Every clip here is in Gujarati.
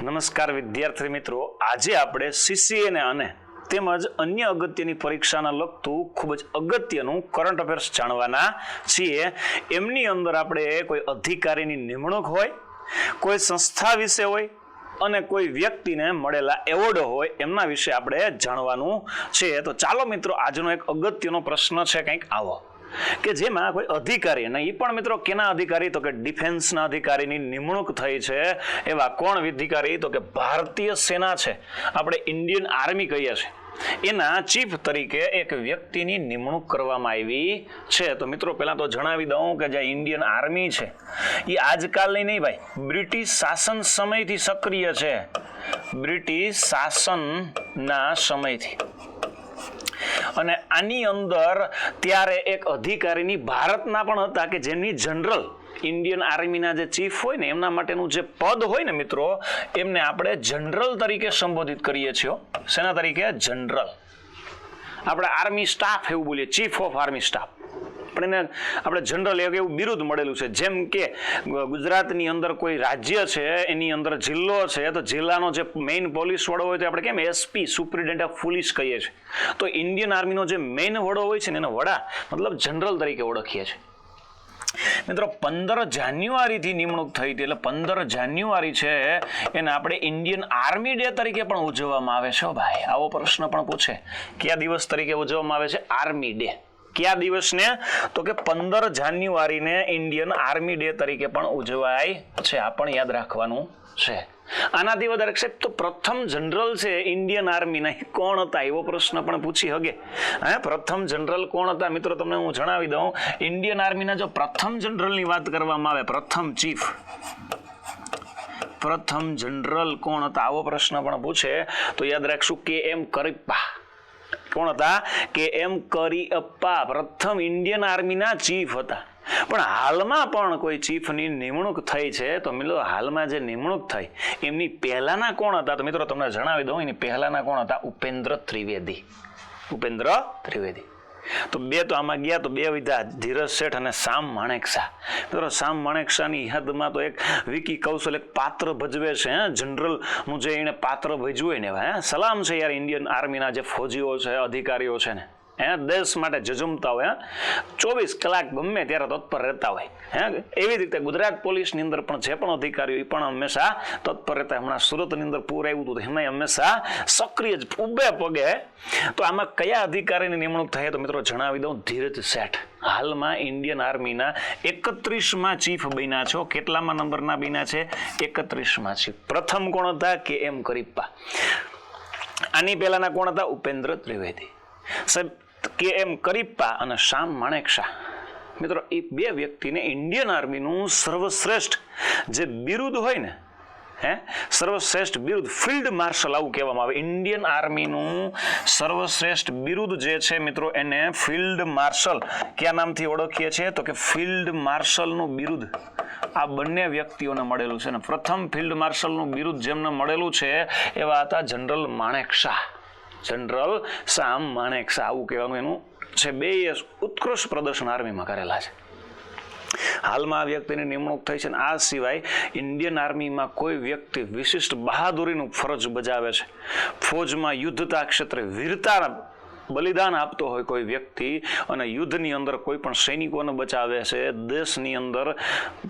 નમસ્કાર વિદ્યાર્થી મિત્રો, આજે આપણે સીસીએ અને તેમજ અન્ય અગત્યની પરીક્ષાના લગતું ખૂબ જ અગત્યનું કરંટ અફેર્સ જાણવાના છીએ. એમની અંદર આપણે કોઈ અધિકારીની નિમણૂક હોય, કોઈ સંસ્થા વિશે હોય અને કોઈ વ્યક્તિને મળેલા એવોર્ડ હોય એમના વિશે આપણે જાણવાનું છે. તો ચાલો મિત્રો, આજનો એક અગત્યનો પ્રશ્ન છે કંઈક આવો કે જેમાં કોઈ અધિકારી, અને એ પણ મિત્રો કેના અધિકારી, તો કે ડિફેન્સના અધિકારીની નિમણૂક થઈ છે. એવા કોણ અધિકારી? તો કે ભારતીય સેના છે, આપણે ઇન્ડિયન આર્મી કહીએ છીએ, એના ચીફ તરીકે એક વ્યક્તિની નિમણૂક કરવામાં આવી છે. તો મિત્રો પહેલા તો જણાવી દઉં કે જે ઇન્ડિયન આર્મી છે એ આજકાલની નહીં ભાઈ, બ્રિટિશ શાસન સમયથી સક્રિય છે. બ્રિટિશ શાસનના સમયથી. અને આની અંદર ત્યારે એક અધિકારીની ભારતના પણ હતા કે જેમની જનરલ ઇન્ડિયન આર્મીના જે ચીફ હોય ને એમના માટેનું જે પદ હોય ને મિત્રો, એમને આપણે જનરલ તરીકે સંબોધિત કરીએ છીએ. સેના તરીકે? જનરલ. આપણે આર્મી સ્ટાફ એવું બોલીએ, ચીફ ઓફ આર્મી સ્ટાફ, પણ એને આપણે જનરલ એવું બિરુદ મળેલું છે. જેમ કે ગુજરાતની અંદર કોઈ રાજ્ય છે, એની અંદર જિલ્લો છે, તો જિલ્લાનો જે મેઇન પોલીસ વડો હોય તો આપણે કેમ એસપી, સુપ્રિન્ટેન્ડન્ટ ઓફ પોલીસ કહીએ છીએ. તો ઇન્ડિયન આર્મીનો જે મેઇન વડો હોય છે ને એને વડા મતલબ જનરલ તરીકે ઓળખીએ છીએ. મિત્રો 15 જાન્યુઆરીથી નિમણૂક થઈ હતી, એટલે 15 જાન્યુઆરી છે એને આપણે ઇન્ડિયન આર્મી ડે તરીકે પણ ઉજવવામાં આવે છે. ભાઈ આવો પ્રશ્ન પણ પૂછે, કયા દિવસ તરીકે ઉજવવામાં આવે છે આર્મી ડે? કયા દિવસને? તો કે 15 જાન્યુઆરીને ઇન્ડિયન આર્મી ડે તરીકે પણ ઉજવાય છે. આ પણ યાદ રાખવાનું છે. આનાથી વધારે સાહેબ તો પ્રથમ જનરલ છે ઇન્ડિયન આર્મીના કોણ હતા એવો પ્રશ્ન પણ પૂછી શકે. પ્રથમ જનરલ કોણ હતા? મિત્રો તમને હું જણાવી દઉં, ઇન્ડિયન આર્મીના જો પ્રથમ જનરલની વાત કરવામાં આવે, પ્રથમ ચીફ, પ્રથમ જનરલ કોણ હતા આવો પ્રશ્ન પણ પૂછે તો યાદ રાખશું KM કરિપ્પા. કોણ હતા? KM કરિઅપ્પા પ્રથમ ઇન્ડિયન આર્મીના ચીફ હતા. પણ હાલમાં પણ કોઈ ચીફની નિમણૂક થઈ છે તો મિત્રો હાલમાં જે નિમણૂક થઈ એમની પહેલાના કોણ હતા? તો મિત્રો તમને જણાવી દઉં, એની પહેલાના કોણ હતા? ઉપેન્દ્ર ત્રિવેદી. ઉપેન્દ્ર ત્રિવેદી. તો બે તો આમાં ગયા તો બે વિધા, ધીરજ શેઠ અને સામ માણેકશા. મિત્રો સામ માણેકશાની યાદમાં તો એક વિકી કૌશલ એક પાત્ર ભજવે છે. જનરલનું જે એને પાત્ર ભજવું ને, સલામ છે યાર ઇન્ડિયન આર્મીના જે ફૌજીઓ છે, અધિકારીઓ છે ને, દેશ માટે જજુમતા હોય, 24 કલાક ગમે ત્યારે તત્પર રહેતા હોય. એવી રીતે ગુજરાત પોલીસની અંદર પણ જે પણ અધિકારીઓ એ પણ હંમેશા તત્પર રહેતા. હમણાં સુરતની અંદર પૂર આવ્યું હતું, એમાં હંમેશા સક્રિય જ ઉભે પગે. તો આમાં કયા અધિકારીની નિમણૂક થઈ તો મિત્રો જણાવી દઉં, ધીરજ શેઠ. હાલમાં ઇન્ડિયન આર્મીના 31માં ચીફ બન્યા છો. કેટલામાં નંબરના બન્યા છે? 31માં ચીફ. પ્રથમ કોણ હતા? KM કરિપ્પા. આની પહેલાના કોણ હતા? ઉપેન્દ્ર ત્રિવેદી. સાહેબ KM કરિપ્પા અને સામ માણેકશા, મિત્રો એ બે વ્યક્તિને ઇન્ડિયન આર્મીનું સર્વશ્રેષ્ઠ જે બિરુદ હોય ને, સર્વશ્રેષ્ઠ બિરુદ ફિલ્ડ માર્શલ આવું કહેવામાં આવે. ઇન્ડિયન આર્મીનું સર્વશ્રેષ્ઠ બિરુદ જે છે મિત્રો એને ફિલ્ડ માર્શલ કયા નામથી ઓળખીએ છીએ? તો કે ફિલ્ડ માર્શલનું બિરુદ આ બંને વ્યક્તિઓને મળેલું છે. ને પ્રથમ ફિલ્ડ માર્શલનું બિરુદ જેમને મળેલું છે એવા હતા જનરલ માણેકશા. જનરલ સામ માણેકશા આવું કહેવાનું એનું છે. બે ઉત્કૃષ્ટ પ્રદર્શન આર્મીમાં કરેલા છે. હાલમાં આ વ્યક્તિની નિમણૂક થઈ છે. આ સિવાય ઇન્ડિયન આર્મીમાં કોઈ વ્યક્તિ વિશિષ્ટ બહાદુરીનું ફરજ બજાવે છે, ફૌજમાં યુદ્ધતા ક્ષેત્રે વીરતા બલિદાન આપતો હોય કોઈ વ્યક્તિ, અને યુદ્ધની અંદર કોઈ પણ સૈનિકોને બચાવે છે, દેશની અંદર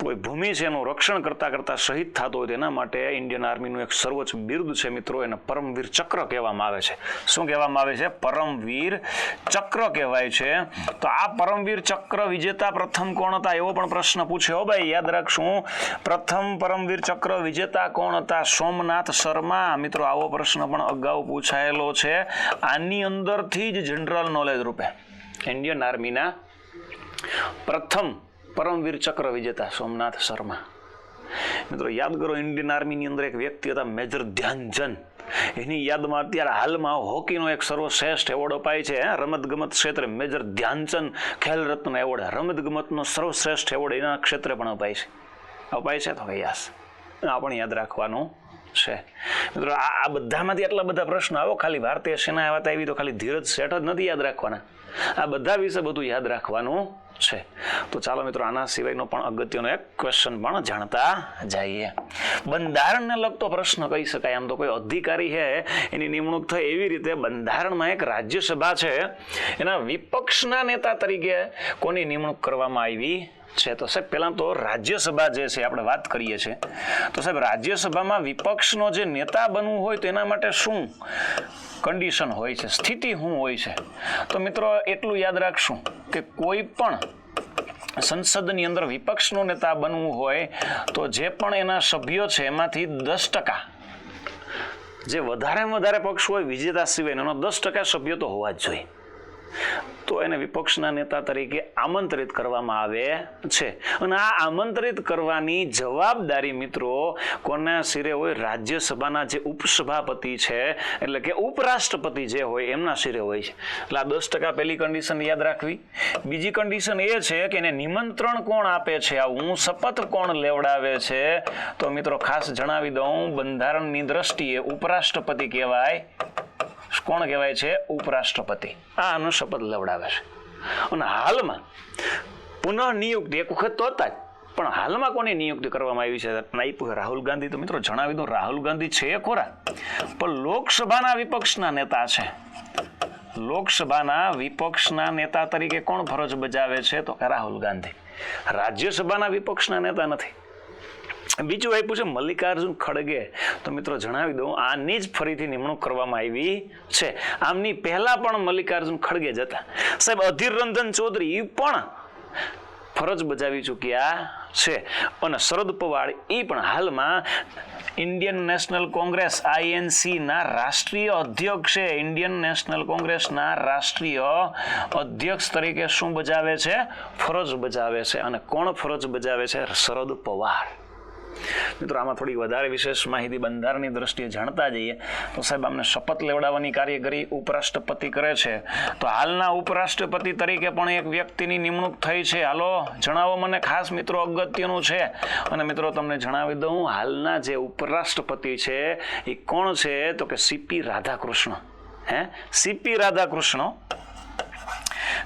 કોઈ ભૂમિ છે એનું રક્ષણ કરતા કરતા શહીદ થતો હોય તેના માટે ઇન્ડિયન આર્મીનું એક સર્વોચ્ચ બિરુદ છે મિત્રો, એને પરમવીર ચક્ર કહેવામાં આવે છે. શું કહેવામાં આવે છે? પરમવીર ચક્ર કહેવાય છે. તો આ પરમવીર ચક્ર વિજેતા પ્રથમ કોણ હતા એવો પણ પ્રશ્ન પૂછ્યો ભાઈ, યાદ રાખશું. પ્રથમ પરમવીર ચક્ર વિજેતા કોણ હતા? સોમનાથ શર્મા. મિત્રો આવો પ્રશ્ન પણ અગાઉ પૂછાયેલો છે. આની અંદરથી જનરલ નોલેજ રૂપે ઇન્ડિયન આર્મીના પ્રથમ પરમવીર ચક્ર વિજેતા સોમનાથ શર્મા. મિત્રો યાદ કરો, ઇન્ડિયન આર્મીની અંદર એક વ્યક્તિ હતા મેજર ધ્યાનચંદ. એની યાદમાં અત્યારે હાલમાં હોકીનો એક સર્વશ્રેષ્ઠ એવોર્ડ અપાય છે. રમતગમત ક્ષેત્રે મેજર ધ્યાનચંદ ખેલ રત્ન એવોર્ડ, રમતગમતનો સર્વશ્રેષ્ઠ એવોર્ડ એના ક્ષેત્રે પણ અપાય છે. તો યસ, આ પણ યાદ રાખવાનું છે. મિત્રો આ બધામાંથી આટલા બધા પ્રશ્નો આવો, ખાલી ભારતીય સેના વાત આવી તો ખાલી ધીરજ શેઠ જ નથી યાદ રાખવાના, આ બધા વિશે બધું યાદ રાખવાનું છે. તો ચાલો મિત્રો આના સિવાયનો પણ અગત્યનો એક ક્વેશ્ચન પણ જાણતા જઈએ. બંધારણને લગતો પ્રશ્ન કહી શકાય. આમ તો કોઈ અધિકારી છે એની નિમણૂક થઈ એવી રીતે બંધારણમાં એક રાજ્યસભા છે એના વિપક્ષના નેતા તરીકે કોની નિમણૂક કરવામાં આવી છે? તો સાહેબ પહેલા તો રાજ્યસભા જે છે આપણે વાત કરીએ છીએ તો સાહેબ રાજ્યસભામાં વિપક્ષનો જે નેતા બનવું હોય તો એના માટે શું કન્ડિશન હોય છે, સ્થિતિ શું હોય છે? તો મિત્રો એટલું યાદ રાખશું કે કોઈ પણ સંસદની અંદર વિપક્ષનો નેતા બનવું હોય તો જે પણ એના સભ્યો છે એમાંથી 10%, જે વધારેમાં વધારે પક્ષ હોય વિજેતા સિવાય એનો 10% સભ્યો તો હોવા જ જોઈએ, તો એને વિપક્ષના નેતા તરીકે આમંત્રિત કરવામાં આવે છે. અને આ આમંત્રિત કરવાની જવાબદારી મિત્રો કોના સિરે હોય? રાજ્યસભાના જે ઉપસભાપતિ છે એટલે કે ઉપરાષ્ટ્રપતિ જે હોય એમના સિરે હોય છે. એટલે આ 10% પહેલી કન્ડિશન યાદ રાખવી. બીજી કન્ડિશન એ છે કે એને નિમંત્રણ કોણ આપે છે, આ હું શપથ કોણ લેવડાવે છે? તો મિત્રો ખાસ જણાવી દઉં, બંધારણની દ્રષ્ટિએ ઉપરાષ્ટ્રપતિ કહેવાય. કોણ કહેવાય છે? ઉપરાષ્ટ્રપતિ. આનો શપથ લેવડાવે છે. અને હાલમાં પુનઃ નિયુક્તિ એક વખત તો હતા જ, પણ હાલમાં કોની નિયુક્તિ કરવામાં આવી છે? રાહુલ ગાંધી. તો મિત્રો જણાવી દઉં, રાહુલ ગાંધી છે ખોરા, પણ લોકસભાના વિપક્ષના નેતા છે. લોકસભાના વિપક્ષના નેતા તરીકે કોણ ફરજ બજાવે છે? તો કે રાહુલ ગાંધી. રાજ્યસભાના વિપક્ષના નેતા નથી. બીજું આપ્યું છે મલ્લિકાર્જુન ખડગે. તો મિત્રો જણાવી દઉં, આની જ ફરીથી નિમણૂક કરવામાં આવી છે. આમની પહેલા પણ મલ્લિકાર્જુન ખડગે જ હતા. સાહેબ અધીર રંજન ચૌધરી પણ ફરજ બજાવી ચૂક્યા છે. અને શરદ પવાર એ પણ હાલમાં ઇન્ડિયન નેશનલ કોંગ્રેસ INC ના રાષ્ટ્રીય અધ્યક્ષ છે. ઇન્ડિયન નેશનલ કોંગ્રેસના રાષ્ટ્રીય અધ્યક્ષ તરીકે શું બજાવે છે? ફરજ બજાવે છે. અને કોણ ફરજ બજાવે છે? શરદ પવાર. મિત્રો આમાં થોડી વધારે વિશેષ માહિતી બંધારણની દ્રષ્ટિએ જાણતા જઈએ તો સાહેબ અમને શપથ લેવડાવવાની કાર્યગરી ઉપરાષ્ટ્રપતિ કરે છે. તો હાલના ઉપરાષ્ટ્રપતિ તરીકે પણ એક વ્યક્તિની નિમણૂક થઈ છે. હાલો જણાવો મને, ખાસ મિત્રો અગત્યનું છે. અને મિત્રો તમને જણાવી દઉં, હાલના જે ઉપરાષ્ટ્રપતિ છે એ કોણ છે? તો કે CP રાધાકૃષ્ણ. CP રાધાકૃષ્ણ.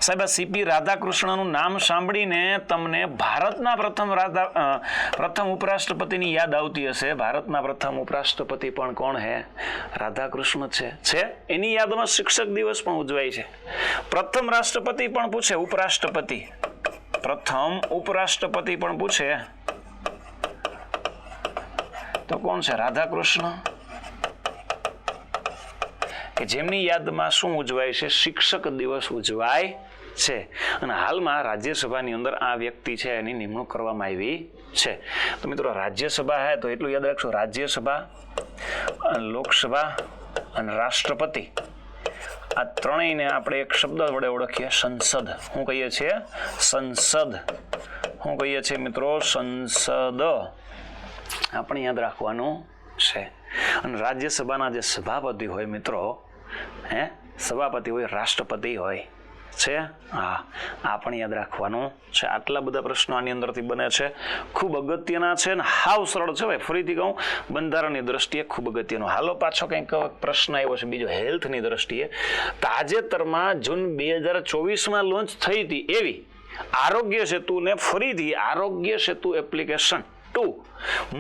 સાહેબ CP રાધાકૃષ્ણનું નામ સાંભળીને તમને ભારતના પ્રથમ ઉપરાષ્ટ્રપતિની યાદ આવતી હશે. ભારતના પ્રથમ ઉપરાષ્ટ્રપતિ પણ કોણ હે? રાધાકૃષ્ણ છે. એની યાદમાં શિક્ષક દિવસ પણ ઉજવાય છે. પ્રથમ રાષ્ટ્રપતિ પણ પૂછે, ઉપરાષ્ટ્રપતિ. પ્રથમ ઉપરાષ્ટ્રપતિ પણ પૂછે તો કોણ છે? રાધાકૃષ્ણ, કે જેમની યાદમાં શું ઉજવાય છે? શિક્ષક દિવસ ઉજવાય છે. અને હાલમાં રાજ્યસભાની અંદર આ વ્યક્તિ છે એની નિમણૂક કરવામાં આવી છે. તો મિત્રો રાજ્યસભા હે તો એટલું યાદ રાખશો, રાજ્યસભા, લોકસભા અને રાષ્ટ્રપતિ, આ ત્રણેયને આપણે એક શબ્દ વડે ઓળખીએ, સંસદ. શું કહીએ છીએ? સંસદ. શું કહીએ છીએ મિત્રો? સંસદ. આપણે યાદ રાખવાનું છે. અને રાજ્યસભાના જે સભાપતિ હોય મિત્રો, સભાપતિ હોય, રાષ્ટ્રપતિ હોય છે. હા, આ પણ યાદ રાખવાનું છે. આટલા બધા પ્રશ્નો આની અંદરથી બને છે. ખૂબ અગત્યના છે ને હાવ સરળ છે ભાઈ. ફરીથી કહું, બંધારણની દ્રષ્ટિએ ખૂબ અગત્યનો. હાલો પાછો કંઈક પ્રશ્ન આવ્યો છે બીજો હેલ્થની દ્રષ્ટિએ. તાજેતરમાં જૂન 2024માં લોન્ચ થઈ હતી એવી આરોગ્ય સેતુને ફરીથી આરોગ્ય સેતુ એપ્લિકેશન 2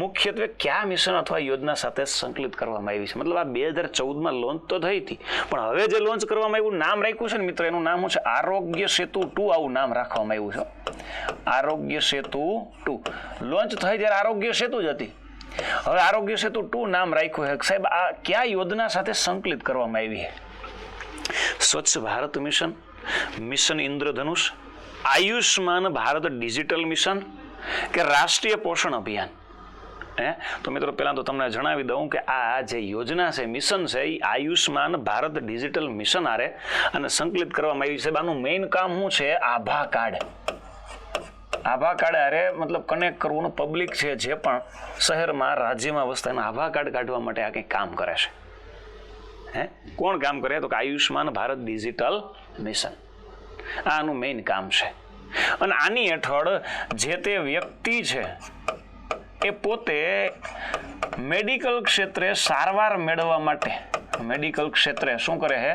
મુખ્યત્વે કયા મિશન અથવા યોજના સાથે સંકલિત કરવામાં આવી છે? મતલબ આ 2014માં લોન્ચ તો થઈ હતી, પણ હવે જે લોન્ચ કરવામાં આવ્યું, નામ રાખ્યું છે ને મિત્રો, એનું નામ છે આરોગ્ય સેતુ 2. આવું નામ રાખવામાં આવ્યું છે, આરોગ્ય સેતુ 2. લોન્ચ થઈ ત્યારે આરોગ્ય સેતુ જ હતી, હવે આરોગ્ય સેતુ 2 નામ રાખ્યું છે. સાહેબ આ કયા યોજના સાથે સંકલિત કરવામાં આવી છે? સ્વચ્છ Bharat mission, mission Indradhanush, Ayushman Bharat digital mission કે રાષ્ટ્રીય પોષણ અભિયાન? તો મિત્રો પહેલા તો તમને જણાવી દઉં કે આ જે યોજના છે, મિશન છે, એ આયુષ્માન ભારત ડિજિટલ મિશન આરે અને સંકલિત કરવામાં આવી છે. આનું મેઇન કામ શું છે? આભા કાર્ડ. આભા કાર્ડ આરે મતલબ કનેક્ટ કરવું પબ્લિક છે જે પણ શહેરમાં રાજ્યમાં વસતા એના આભા કાર્ડ કાઢવા માટે આ કંઈક કામ કરે છે. કોણ કામ કરે? તો કે આયુષ્માન ભારત ડિજિટલ મિશન. આનું મેઇન કામ છે. અને આની હેઠળ જે તે વ્યક્તિ છે એ પોતે મેડિકલ ક્ષેત્રે સારવાર મેળવવા માટે મેડિકલ ક્ષેત્રે શું કરે છે?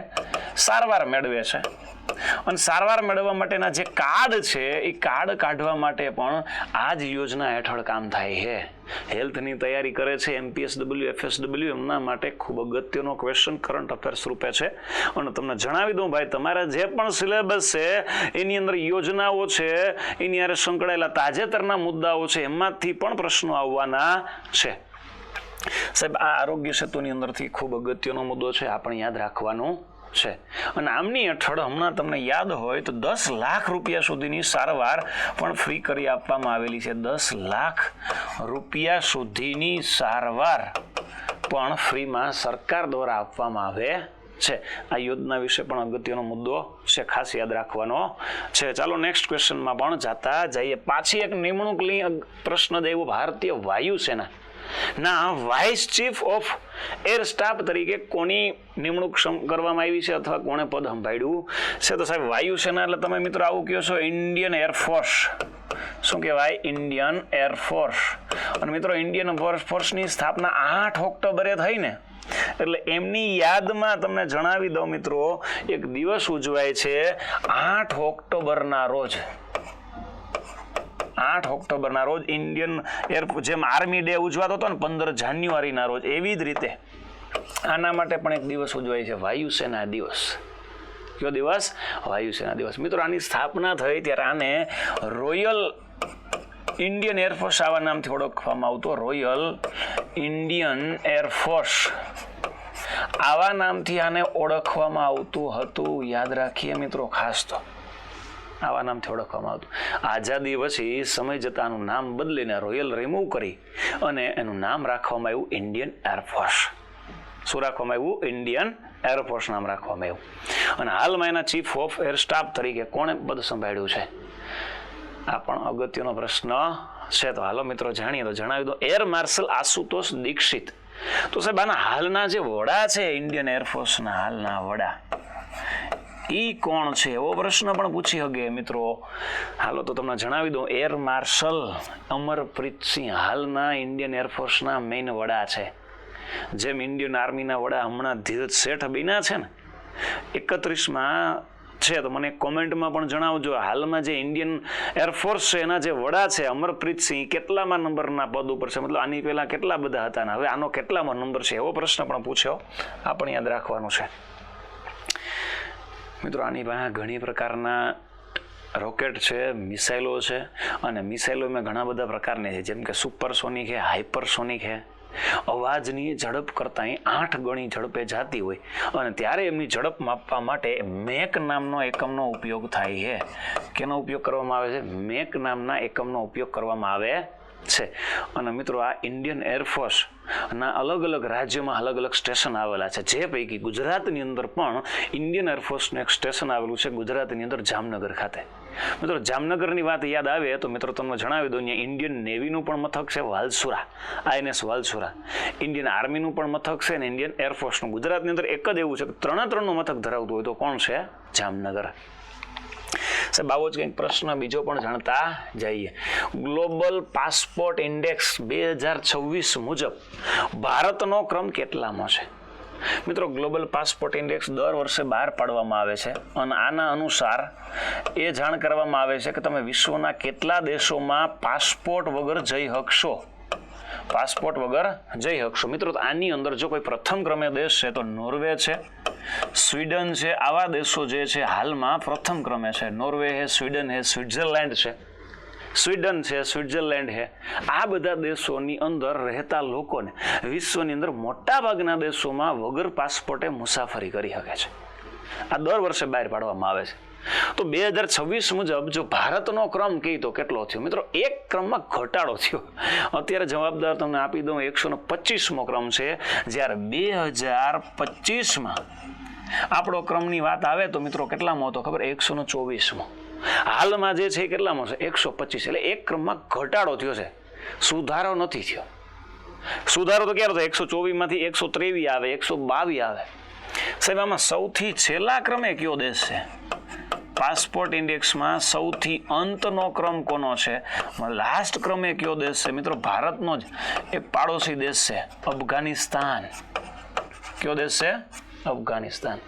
સારવાર મેળવે છે. અને સારવાર મેળવવા માટેના જે કાર્ડ છે એ કાર્ડ કાઢવા માટે પણ આ જ યોજના હેઠળ કામ થાય છે. હેલ્થની તૈયારી કરે છે MPSW FSW એમના માટે ખૂબ અગત્યનો ક્વેશ્ચન કરંટ અફેર્સ રૂપે છે. અને તમને જણાવી દઉં ભાઈ, તમારા જે પણ સિલેબસ છે એની અંદર યોજનાઓ છે, એની હારે સંકળાયેલા તાજેતરના મુદ્દાઓ છે, એમાંથી પણ પ્રશ્નો આવવાના છે. સાહેબ, આ આરોગ્ય સેતુની અંદરથી ખૂબ અગત્યનો મુદ્દો છે, આ પણ યાદ રાખવાનું છે. અને આમની હેઠળ હમણાં તમને યાદ હોય તો 10 લાખ રૂપિયા સુધીની સારવાર પણ ફ્રી કરી આપવામાં આવેલી છે. 10 લાખ રૂપિયા સુધીની સારવાર પણ ફ્રીમાં સરકાર દ્વારા આપવામાં આવે છે. આ યોજના વિશે પણ અગત્યનો મુદ્દો છે, ખાસ યાદ રાખવાનો છે. ચાલો નેક્સ્ટ ક્વેશ્ચનમાં પણ જાતા જઈએ. પાછી એક નિમણૂક પ્રશ્ન દેવો. ભારતીય વાયુસેના ના vice chief of air staff તરીકે કોની નિમણૂક કરવામાં આવી છે અથવા કોણે પદ સંભાળ્યું છે? તો સાહેબ વાયુસેના એટલે તમે મિત્રો આવું કહો છો ઇન્ડિયન એરફોર્સ. શું કહેવાય? Indian air force. અને મિત્રો ઇન્ડિયન એરફોર્સની સ્થાપના 8 ઓક્ટોબરે થઈ ને, એટલે એમની યાદમાં તમને જણાવી દઉં મિત્રો, એક દિવસ ઉજવાય છે 8 ઓક્ટોબરના રોજ. 8 ઓક્ટોબરના રોજ ઇન્ડિયન એરફોર્સ, જેમ આર્મી ડે ઉજવાતો હતો ને 15 જાન્યુઆરીના રોજ, એવી જ રીતે આના માટે પણ એક દિવસ ઉજવાય છે, વાયુસેના દિવસ. કયો દિવસ? વાયુસેના દિવસ. મિત્રો આની સ્થાપના થઈ ત્યારે આને રોયલ ઇન્ડિયન એરફોર્સ આવા નામથી ઓળખવામાં આવતો. રોયલ ઇન્ડિયન એરફોર્સ આવા નામથી આને ઓળખવામાં આવતું હતું. યાદ રાખીએ મિત્રો ખાસ, તો આવા નામથી ઓળખવામાં આવતું. આઝાદી પછી સમય જતાં આનું નામ બદલીને રોયલ રિમૂવ કરી અને એનું નામ રાખવામાં આવ્યું ઇન્ડિયન એરફોર્સ. શું રાખવામાં આવ્યું? ઇન્ડિયન એરફોર્સ નામ રાખવામાં આવ્યું. અને હાલમાં એના ચીફ ઓફ એર સ્ટાફ તરીકે કોણે પદ સંભાળ્યું છે? આ પણ અગત્યનો પ્રશ્ન છે. તો હાલો મિત્રો જાણીએ. તો જણાવી દો, એર માર્શલ આશુતોષ દીક્ષિત. તો સાહેબ આના હાલના જે વડા છે ઇન્ડિયન એરફોર્સના હાલના વડા, ઈ કોણ છે? એવો પ્રશ્ન પણ પૂછી શકે મિત્રો. હાલો તો તમને જણાવી દઉં, એર માર્શલ અમરપ્રીતસિંહ હાલના ઇન્ડિયન એરફોર્સના મેઇન વડા છે. જેમ ઇન્ડિયન આર્મીના વડા હમણાં ધીરજ શેઠ બન્યા છે ને 31માં છે, તો મને કોમેન્ટમાં પણ જણાવજો. હાલમાં જે ઇન્ડિયન એરફોર્સ છે એના જે વડા છે અમરપ્રીતસિંહ, કેટલામાં નંબરના પદ ઉપર છે? મતલબ આની પહેલા કેટલા બધા હતા ને હવે આનો કેટલામાં નંબર છે? એવો પ્રશ્ન પણ પૂછ્યો. આ પણ યાદ રાખવાનું છે. મિત્રો આની પાસે ઘણી પ્રકારના રોકેટ છે, મિસાઇલો છે, અને મિસાઇલોમાં ઘણા બધા પ્રકારની છે, જેમ કે સુપરસોનિક છે, હાઇપરસોનિક છે. અવાજની ઝડપ કરતાં 8 ગણી ઝડપે જતી હોય, અને ત્યારે એમની ઝડપ માપવા માટે મેક નામનો એકમનો ઉપયોગ થાય છે. કેનો ઉપયોગ કરવામાં આવે છે? મેક નામના એકમનો ઉપયોગ કરવામાં આવે છે. અને મિત્રો આ ઇન્ડિયન એરફોર્સના અલગ અલગ રાજ્યોમાં અલગ અલગ સ્ટેશન આવેલા છે. જે પૈકી ગુજરાતની અંદર પણ ઇન્ડિયન એરફોર્સનું એક સ્ટેશન આવેલું છે, ગુજરાતની અંદર જામનગર ખાતે. મિત્રો જામનગરની વાત યાદ આવે તો મિત્રો તમને જણાવી દઉં, અહીંયા ઇન્ડિયન નેવીનું પણ મથક છે, વાલસુરા, INS વાલસુરા. ઇન્ડિયન આર્મીનું પણ મથક છે અને ઇન્ડિયન એરફોર્સનું. ગુજરાતની અંદર એક જ એવું છે કે 3નું મથક ધરાવતું હોય, તો કોણ છે? જામનગર. સાહેબ આવો જ કંઈક પ્રશ્ન બીજો પણ જાણતા જઈએ. ગ્લોબલ પાસપોર્ટ ઇન્ડેક્સ 2026 મુજબ ભારતનો ક્રમ કેટલામાં છે? મિત્રો ગ્લોબલ પાસપોર્ટ ઇન્ડેક્સ દર વર્ષે બહાર પાડવામાં આવે છે, અને આના અનુસાર એ જાણ કરવામાં આવે છે કે તમે વિશ્વના કેટલા દેશોમાં પાસપોર્ટ વગર જઈ શકશો. પાસપોર્ટ વગર જઈ શકશો. મિત્રો આની અંદર જો કોઈ પ્રથમ ક્રમે દેશ છે તો નોર્વે છે, સ્વીડન છે. આવા દેશો જે છે હાલમાં પ્રથમ ક્રમે છે. નોર્વે છે, સ્વીડન છે, સ્વિટ્ઝરલેન્ડ છે, સ્વીડન છે, સ્વિટ્ઝરલેન્ડ છે. આ બધા દેશોની અંદર રહેતા લોકોને વિશ્વની અંદર મોટાભાગના દેશોમાં વગર પાસપોર્ટે મુસાફરી કરી શકે છે. આ દર વર્ષે બહાર પાડવામાં આવે છે. તો 2026 મુજબ જો ભારતનો ક્રમ કહી તો કેટલો થયો? મિત્રો એક ક્રમમાં ઘટાડો થયો. અત્યારે જવાબદાર તમને આપી દઉં, 125મો ક્રમ છે, જ્યારે 2025માં આપણો ક્રમની વાત આવે તો મિત્રો કેટલામાં હતો ખબર? 124મો. હાલમાં જે છે કેટલામાં છે? 125. એટલે એક ક્રમમાં ઘટાડો થયો છે, સુધારો નથી થયો. સુધારો તો ક્યારે થયો? 124માંથી 123 આવે, 122 આવે. સાહેબ આમાં સૌથી છેલ્લા ક્રમે કયો દેશ છે? પાસપોર્ટ ઇન્ડેક્સમાં સૌથી અંતનો ક્રમ કોનો છે? લાસ્ટ ક્રમે કયો દેશ છે મિત્રો? ભારતનો જ એક પાડોશી દેશ છે, અફઘાનિસ્તાન. કયો દેશ છે? અફઘાનિસ્તાન.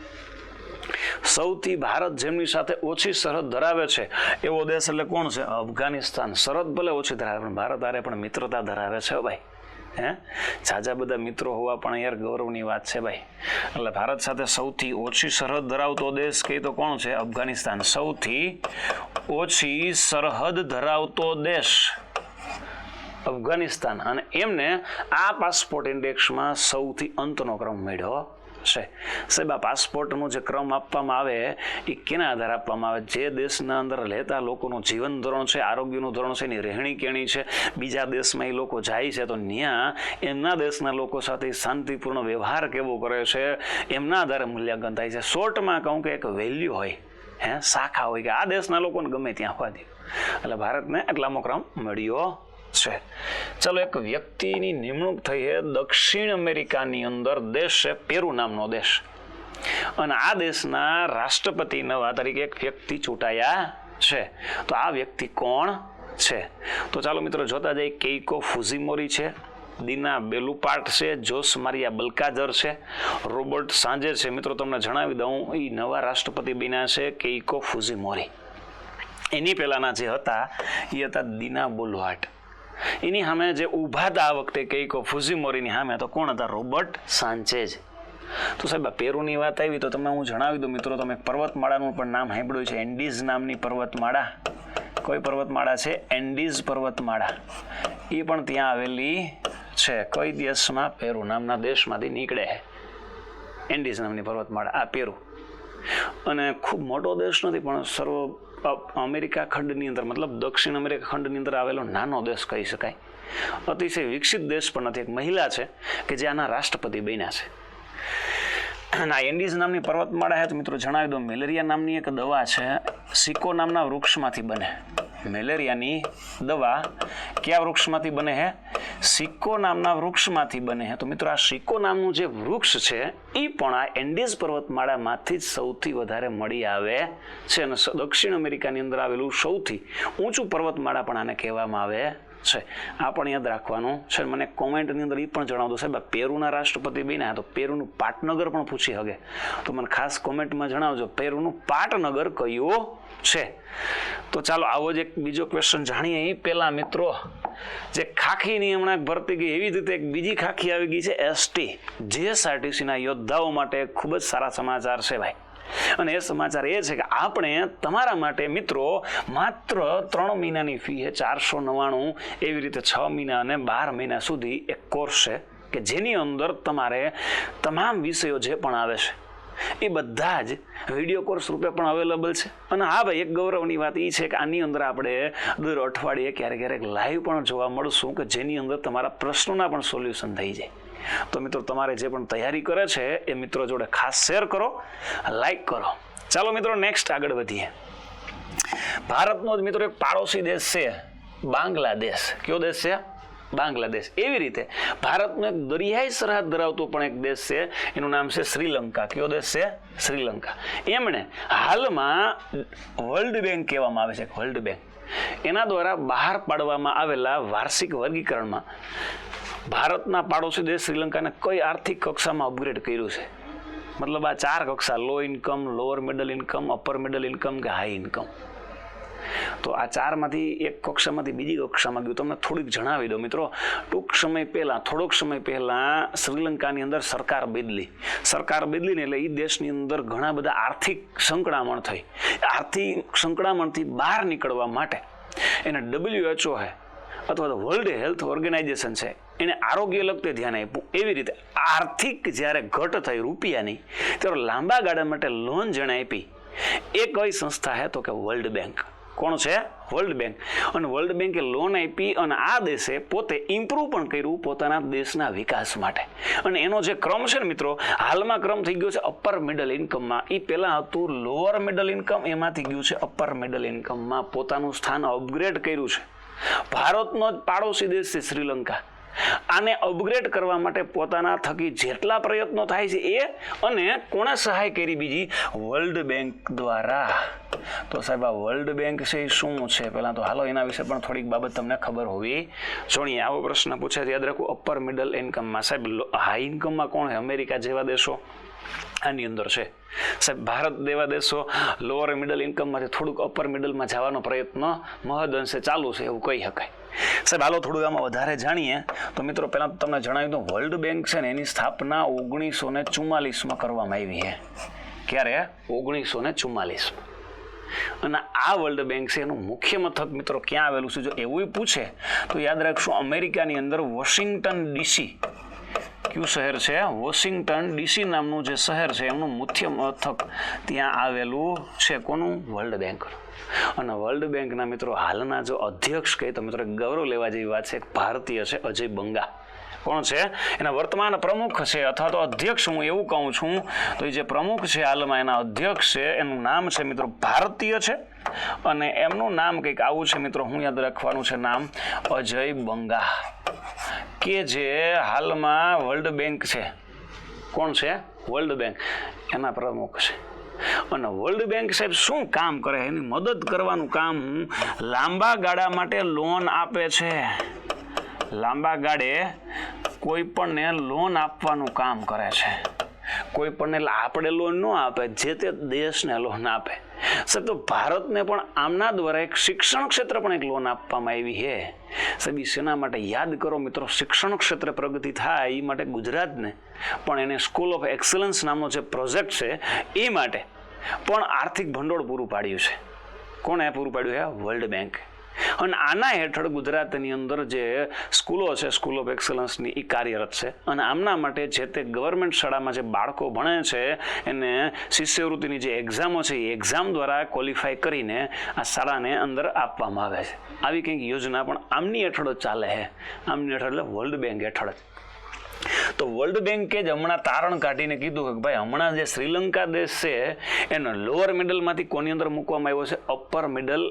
સૌથી ભારત જેમની સાથે ઓછી સરહદ ધરાવે છે એવો દેશ એટલે કોણ છે? અફઘાનિસ્તાન. સરહદ ભલે ઓછી ધરાવે પણ ભારત હારે પણ મિત્રતા ધરાવે છે ભાઈ. ઝાઝા બધા મિત્રો હોવા પણ યાર ગૌરવની વાત છે ભાઈ. એટલે ભારત સાથે સૌથી ઓછી સરહદ ધરાવતો દેશ કઈ તો કોણ છે? અફઘાનિસ્તાન. સૌથી ઓછી સરહદ ધરાવતો દેશ અફઘાનિસ્તાન. અને એમને આ પાસપોર્ટ ઇન્ડેક્સમાં સૌથી અંતનો ક્રમ મળ્યો છે. સાહેબ આ પાસપોર્ટનો જે ક્રમ આપવામાં આવે એ કેના આધારે આપવામાં આવે? જે દેશના અંદર રહેતા લોકોનું જીવન ધોરણ છે, આરોગ્યનું ધોરણ છે, એની રહેણી કેણી છે, બીજા દેશમાં એ લોકો જાય છે તો ત્યાં એમના દેશના લોકો સાથે શાંતિપૂર્ણ વ્યવહાર કેવો કરે છે એમના આધારે મૂલ્યાંકન થાય છે. શોર્ટમાં કહું કે એક વેલ્યુ હોય, શાખા હોય કે આ દેશના લોકોને ગમે ત્યાં હોવા દે. એટલે ભારતને એટલામો ક્રમ મળ્યો છે. ચલો, એક વ્યક્તિની નિમણૂક થઈ છે દક્ષિણ અમેરિકાની અંદર, દેશ છે પેરુ નામનો દેશ, અને આ દેશના રાષ્ટ્રપતિ નવા તરીકે એક વ્યક્તિ ચૂંટાયા છે. તો આ વ્યક્તિ કોણ છે? તો ચાલો મિત્રો જોતા જઈએ. કેઇકો ફુજીમોરી છે, દીના બેલુપાર્ટ છે, જોસ મારિયા બલ્કાજર છે, રોબર્ટ સાંજે છે. મિત્રો તમને જણાવી દઉં એ નવા રાષ્ટ્રપતિ બન્યા છે કેઇકો ફુજીમોરી. એની પહેલાના જે હતા એ હતા દીના બોલુઆર્ટ. એની સામે જે ઊભા હતા આ વખતે કેઇકો ફુજીમોરીની સામે તો કોણ હતા? Robert Sanchez. તો સાહેબ પેરુની વાત આવી તો તમને હું જણાવી દઉં મિત્રો, તમે પર્વતમાળાનું પણ નામ સાંભળ્યું છે, એન્ડીઝ નામની પર્વતમાળા. કોઈ પર્વતમાળા છે? એન્ડીઝ પર્વતમાળા. એ પણ ત્યાં આવેલી છે. કઈ દેશમાં? પેરુ નામના દેશમાંથી નીકળે છે એન્ડીઝ નામની પર્વતમાળા, આ પેરુ. અને ખૂબ મોટો દેશ નથી પણ સર્વ અમેરિકા ખંડની અંદર, મતલબ દક્ષિણ અમેરિકા ખંડની અંદર આવેલો નાનો દેશ કહી શકાય. અતિશય વિકસિત દેશ પણ નથી. એક મહિલા છે કે જે આના રાષ્ટ્રપતિ બન્યા છે. અને આ એન્ડીઝ નામની પર્વતમાળા છે તો મિત્રો જણાવી દો, મેલેરિયા નામની એક દવા છે, સિકો નામના વૃક્ષમાંથી બને. મેલેરિયાની દવા કયા વૃક્ષમાંથી બને છે? સિકો નામના વૃક્ષમાંથી બને છે. તો મિત્રો આ સિકો નામનું જે વૃક્ષ છે એ પણ આ એન્ડીઝ પર્વતમાળામાંથી જ સૌથી વધારે મળી આવે છે. અને દક્ષિણ અમેરિકાની અંદર આવેલું સૌથી ઊંચું પર્વતમાળા પણ આને કહેવામાં આવે છે. આ પણ યાદ રાખવાનું છે. મને કોમેન્ટની અંદર એ પણ જણાવજો સાહેબ પેરુના રાષ્ટ્રપતિ બન્યા તો પેરુનું પાટનગર પણ પૂછી શકે તો મને ખાસ કોમેન્ટમાં જણાવજો પેરુનું પાટનગર કયું છે. તો ચાલો આવો જ એક બીજો ક્વેશ્ચન જાણીએ એ પહેલા મિત્રો, જે ખાખીની હમણાં ભરતી ગઈ એવી જ રીતે એક બીજી ખાખી આવી ગઈ છે એસટી. જીએસઆરટીસીના યોદ્ધાઓ માટે ખૂબ જ સારા સમાચાર છે ભાઈ. અને એ સમાચાર એ છે કે આપણે તમારા માટે મિત્રો માત્ર 3 મહિનાની ફી છે 499, એવી રીતે 6 મહિના અને 12 મહિના સુધી એક કોર્સ છે કે જેની અંદર તમારે તમામ વિષયો જે પણ આવે છે એ બધા જ વિડીયો કોર્સ રૂપે પણ અવેલેબલ છે. અને હા ભાઈ, એક ગૌરવની વાત એ છે કે આની અંદર આપણે દર અઠવાડિયે ક્યારેક લાઈવ પણ જોવા મળશું કે જેની અંદર તમારા પ્રશ્નોના પણ સોલ્યુશન થઈ જાય. તો મિત્રો તમારે જે પણ તૈયારી કરે છે એ મિત્રો જોડે ખાસ શેર કરો, લાઈક કરો. ચાલો મિત્રો નેક્સ્ટ આગળ વધીએ. ભારતનો જ મિત્રો એક પાડોશી દેશ છે બાંગ્લાદેશ. કયો દેશ છે? બાંગ્લાદેશ. એવી રીતે ભારતનો એક દરિયાઈ સરહદ ધરાવતો પણ એક દેશ છે, એનું નામ છે શ્રીલંકા. કયો દેશ છે? શ્રીલંકા. એમણે હાલમાં વર્લ્ડ બેંક કહેવામાં આવે છે, વર્લ્ડ બેંક, એના દ્વારા બહાર પાડવામાં આવેલા વાર્ષિક વર્ગીકરણમાં ભારતના પાડોશી દેશ શ્રીલંકાને કઈ આર્થિક કક્ષામાં અપગ્રેડ કર્યું છે? મતલબ આ 4 કક્ષા, low income, lower middle income, upper middle income કે હાઈ ઇન્કમ. તો આ 4માંથી એક કક્ષામાંથી બીજી કક્ષામાં ગયું. તમને થોડીક જણાવી દો મિત્રો, થોડોક સમય પહેલા શ્રીલંકાની અંદર સરકાર બદલીને એટલે એ દેશની અંદર ઘણા બધા આર્થિક સંકળામણ થઈ. આર્થિક સંકળામણથી બહાર નીકળવા માટે એને WHO છે અથવા તો વર્લ્ડ હેલ્થ ઓર્ગેનાઇઝેશન છે એને આરોગ્ય લગતે ધ્યાન આપ્યું. એવી રીતે આર્થિક જ્યારે ઘટ થઈ રૂપિયાની ત્યારે લાંબા ગાળા માટે લોન જેણે આપી એ કઈ સંસ્થા છે તો કે વર્લ્ડ બેંક. કોણ છે? World bank. અને વર્લ્ડ બેંકે લોન આપી અને આ દેશે પોતે ઇમ્પ્રૂવ પણ કર્યું પોતાના દેશના વિકાસ માટે. અને એનો જે ક્રમ છે ને મિત્રો, હાલમાં ક્રમ થઈ ગયો છે અપર મિડલ ઇન્કમમાં. એ પહેલાં હતું લોઅર મિડલ ઇન્કમ, એમાંથી ગયું છે અપર મિડલ ઇન્કમમાં. પોતાનું સ્થાન અપગ્રેડ કર્યું છે. ભારતનો જ પાડોશી દેશ છે શ્રીલંકા. આને અપગ્રેડ કરવા માટે પોતાના થકી જેટલા પ્રયત્નો થાય છે એ, અને કોણે સહાય કરી બીજી? વર્લ્ડ બેંક દ્વારા. તો સાહેબ આ વર્લ્ડ બેંક છે એ શું છે પહેલાં તો હાલો એના વિશે પણ થોડીક બાબત તમને ખબર હોવી જોઈએ. આવો પ્રશ્ન પૂછે યાદ રાખવું અપર મિડલ ઇન્કમમાં. સાહેબ હાઈ ઇન્કમમાં કોણ છે? અમેરિકા જેવા દેશો આની અંદર છે. સાહેબ ભારત જેવા દેશો લોઅર મિડલ ઇન્કમમાંથી થોડુંક અપર મિડલમાં જવાનો પ્રયત્ન મહદઅંશે ચાલુ છે એવું કહી શકાય. સાહેબ હાલો થોડુંક આમાં વધારે જાણીએ તો મિત્રો પહેલાં તો તમને જણાવ્યું તો વર્લ્ડ બેંક છે ને એની સ્થાપના 1944માં કરવામાં આવી છે. ક્યારે? 1944. અને આ વર્લ્ડ બેંક છે એનું મુખ્ય મથક મિત્રો ક્યાં આવેલું છે? જો એવું પૂછે તો યાદ રાખશું અમેરિકાની અંદર વોશિંગ્ટન ડીસી. કયું શહેર છે? વોશિંગ્ટન ડીસી નામનું જે શહેર છે એમનું મુખ્ય મથક ત્યાં આવેલું છે. કોનું? World bank. અને વર્લ્ડ બેંકના મિત્રો હાલના જો અધ્યક્ષ કહે તો મિત્રો ગૌરવ લેવા જેવી વાત છે, ભારતીય છે અજય બંગા. કોણ છે? એના વર્તમાન પ્રમુખ છે અથવા તો અધ્યક્ષ હું એવું કહું છું તો એ જે પ્રમુખ છે હાલમાં એના અધ્યક્ષ છે એનું નામ છે મિત્રો ભારતીય છે અને એમનું નામ કંઈક આવું છે મિત્રો, હું યાદ રાખવાનું છે નામ અજય બંગા, કે જે હાલમાં વર્લ્ડ બેંક છે. કોણ છે? વર્લ્ડ બેંક એના પ્રમુખ છે. અને વર્લ્ડ બેંક સાહેબ શું કામ કરે? એની મદદ કરવાનું કામ લાંબા ગાળા માટે લોન આપે છે. લાંબા ગાળે કોઈ પણને લોન આપવાનું કામ કરે છે. કોઈ પણને આપણે લોન ન આપે, જે તે દેશને લોન આપે. સાહેબ તો ભારતને પણ આમના દ્વારા એક શિક્ષણ ક્ષેત્ર પણ એક લોન આપવામાં આવી છે. સાહેબ શેના માટે? યાદ કરો મિત્રો, શિક્ષણ ક્ષેત્રે પ્રગતિ થાય એ માટે ગુજરાતને પણ એને સ્કૂલ ઓફ એક્સલન્સ નામનો જે પ્રોજેક્ટ છે એ માટે પણ આર્થિક ભંડોળ પૂરું પાડ્યું છે. કોણે પૂરું પાડ્યું છે? World bank. અને આના હેઠળ ગુજરાતની અંદર જે સ્કૂલો છે સ્કૂલ ઓફ એક્સલન્સની એ કાર્યરત છે. અને આમના માટે જે તે ગવર્મેન્ટ શાળામાં જે બાળકો ભણે છે એને શિષ્યવૃત્તિની જે એક્ઝામો છે એ એક્ઝામ દ્વારા ક્વોલિફાય કરીને આ શાળાને અંદર આપવામાં આવે છે. આવી કંઈક યોજના પણ આમની હેઠળ જ ચાલે છે. આમની હેઠળ એટલે વર્લ્ડ બેંક હેઠળ જ. તો વર્લ્ડ બેંકે જ હમણાં તારણ કાઢીને કીધું કે ભાઈ હમણાં જે શ્રીલંકા દેશ છે એનો લોઅર મિડલમાંથી કોની અંદર મૂકવામાં આવ્યો છે? અપર મિડલ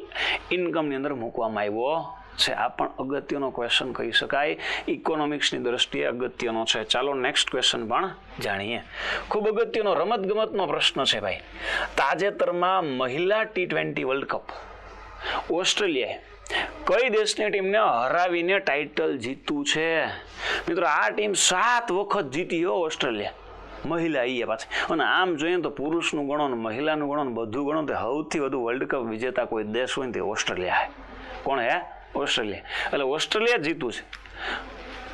ઇન્કમની અંદર મૂકવામાં આવ્યો છે. આ પણ અગત્યનો ક્વેશ્ચન કહી શકાય, ઇકોનોમિક્સની દ્રષ્ટિએ અગત્યનો છે. ચાલો નેક્સ્ટ ક્વેશ્ચન પણ જાણીએ. ખૂબ અગત્યનો રમતગમતનો પ્રશ્ન છે ભાઈ. તાજેતરમાં મહિલા T20 વર્લ્ડ કપ ઓસ્ટ્રેલિયાએ કઈ દેશની ટીમને હરાવીને ટાઇટલ જીત્યું છે? મિત્રો આ ટીમ 7 વખત જીતી હો ઓસ્ટ્રેલિયા, મહિલા એ પાછી. અને આમ જોઈએ તો પુરુષનું ગણો ને મહિલાનું ગણો ને બધું ગણો તો સૌથી વધુ વર્લ્ડ કપ વિજેતા કોઈ દેશ હોય ને તે ઓસ્ટ્રેલિયા છે. કોણ હે? ઓસ્ટ્રેલિયા. એટલે ઓસ્ટ્રેલિયા જીતું છે.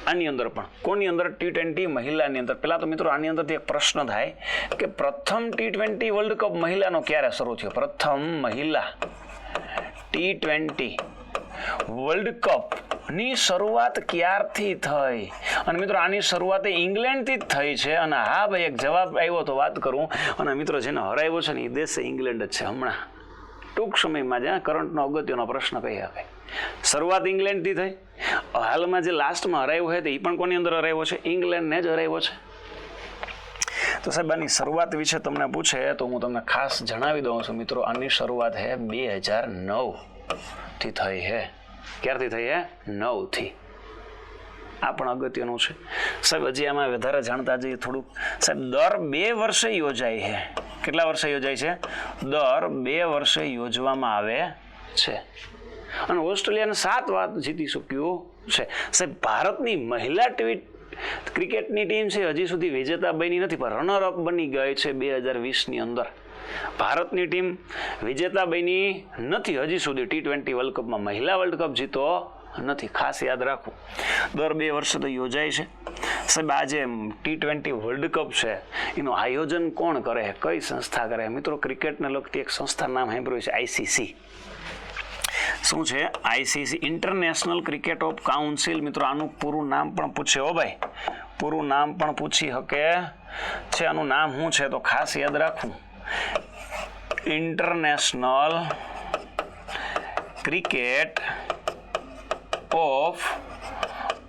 આની અંદર પણ કોની અંદર? T20 મહિલાની અંદર. પહેલાં તો મિત્રો આની અંદરથી એક પ્રશ્ન થાય કે પ્રથમ T20 વર્લ્ડ કપ મહિલાનો ક્યારે શરૂ થયો? પ્રથમ મહિલા T20 વર્લ્ડ કપની શરૂઆત ક્યારથી થઈ? અને મિત્રો આની શરૂઆત ઇંગ્લેન્ડથી જ થઈ છે. અને હા ભાઈ એક જવાબ આવ્યો તો વાત કરું. અને મિત્રો જેને હરાવ્યો છે ને એ દેશ ઇંગ્લેન્ડ જ છે. હમણાં ટૂંક સમયમાં જ્યાં કરંટનો અગત્યનો પ્રશ્ન કહી શકાય. શરૂઆત ઇંગ્લેન્ડથી થઈ. હાલમાં જે લાસ્ટમાં હરાવ્યો છે એ પણ કોની અંદર હરાવ્યો છે? ઇંગ્લેન્ડને જ હરાવ્યો છે. તો સાહેબ આની શરૂઆત વિશે તમને પૂછે તો હું તમને ખાસ જણાવી દઉં છું મિત્રો. આની શરૂઆત છે 2009થી થઈ છે. ક્યારથી થઈ છે? 9થી. આ પણ અગત્યનું છે સાહેબ. હજી આમાં વધારે જાણતા જઈએ થોડુંક. સાહેબ દર 2 વર્ષે યોજાય છે. કેટલા વર્ષે યોજાય છે? દર 2 વર્ષે યોજવામાં આવે છે. અને ઓસ્ટ્રેલિયાને 7 વાર જીતી શક્યું છે. સાહેબ ભારતની મહિલા ક્રિકેટની ટીમ છે હજી સુધી વિજેતા બની નથી, પણ રનરઅપ બની ગઈ છે 2020ની અંદર. ભારતની ટીમ વિજેતા બની નથી હજી સુધી T20 વર્લ્ડ કપમાં. મહિલા વર્લ્ડ કપ જીતો નથી. ખાસ યાદ રાખવું, દર 2 વર્ષે તો યોજાય છે. સાહેબ આ જે T20 વર્લ્ડ કપ છે એનું આયોજન કોણ કરે? કઈ સંસ્થા કરે? મિત્રો ક્રિકેટને લગતી એક સંસ્થાનું નામ સાંભળ્યું છે ICC. શું છે? ICC, international cricket of council. મિત્રો આનું પૂરું નામ પણ પૂછે હો ભાઈ, પૂરું નામ પણ પૂછી શકે છે. આનું નામ શું છે તો ખાસ યાદ રાખવું. International cricket of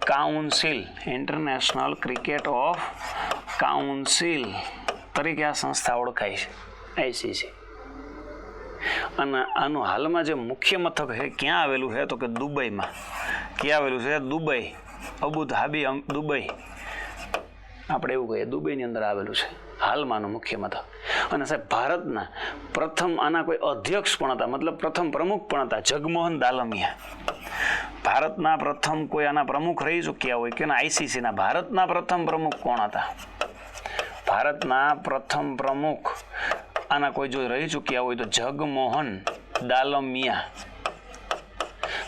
council. International cricket of council તરીકે આ સંસ્થા ઓળખાય છે, ICC. અને આનું હાલમાં જે મુખ્ય મથક છે ક્યાં આવેલું છે તો કે દુબઈમાં. ક્યાં આવેલું છે? Dubai, Abu Dhabi, Dubai. આપણે એવું કહીએ દુબઈની અંદર આવેલું છે. હાલમાંનો મુખ્ય મથક. અને સાહેબ ભારતના પ્રથમ આના કોઈ અધ્યક્ષ પણ હતા, મતલબ પ્રથમ પ્રમુખ પણ હતા, જગમોહન દાલમિયા. ભારતના પ્રથમ કોઈ આના પ્રમુખ રહી ચૂક્યા હોય કે આઈસીસીના ભારતના પ્રથમ પ્રમુખ કોણ હતા? ભારતના પ્રથમ પ્રમુખ આના કોઈ જો રહી ચૂક્યા હોય તો જગમોહન દાલમિયા.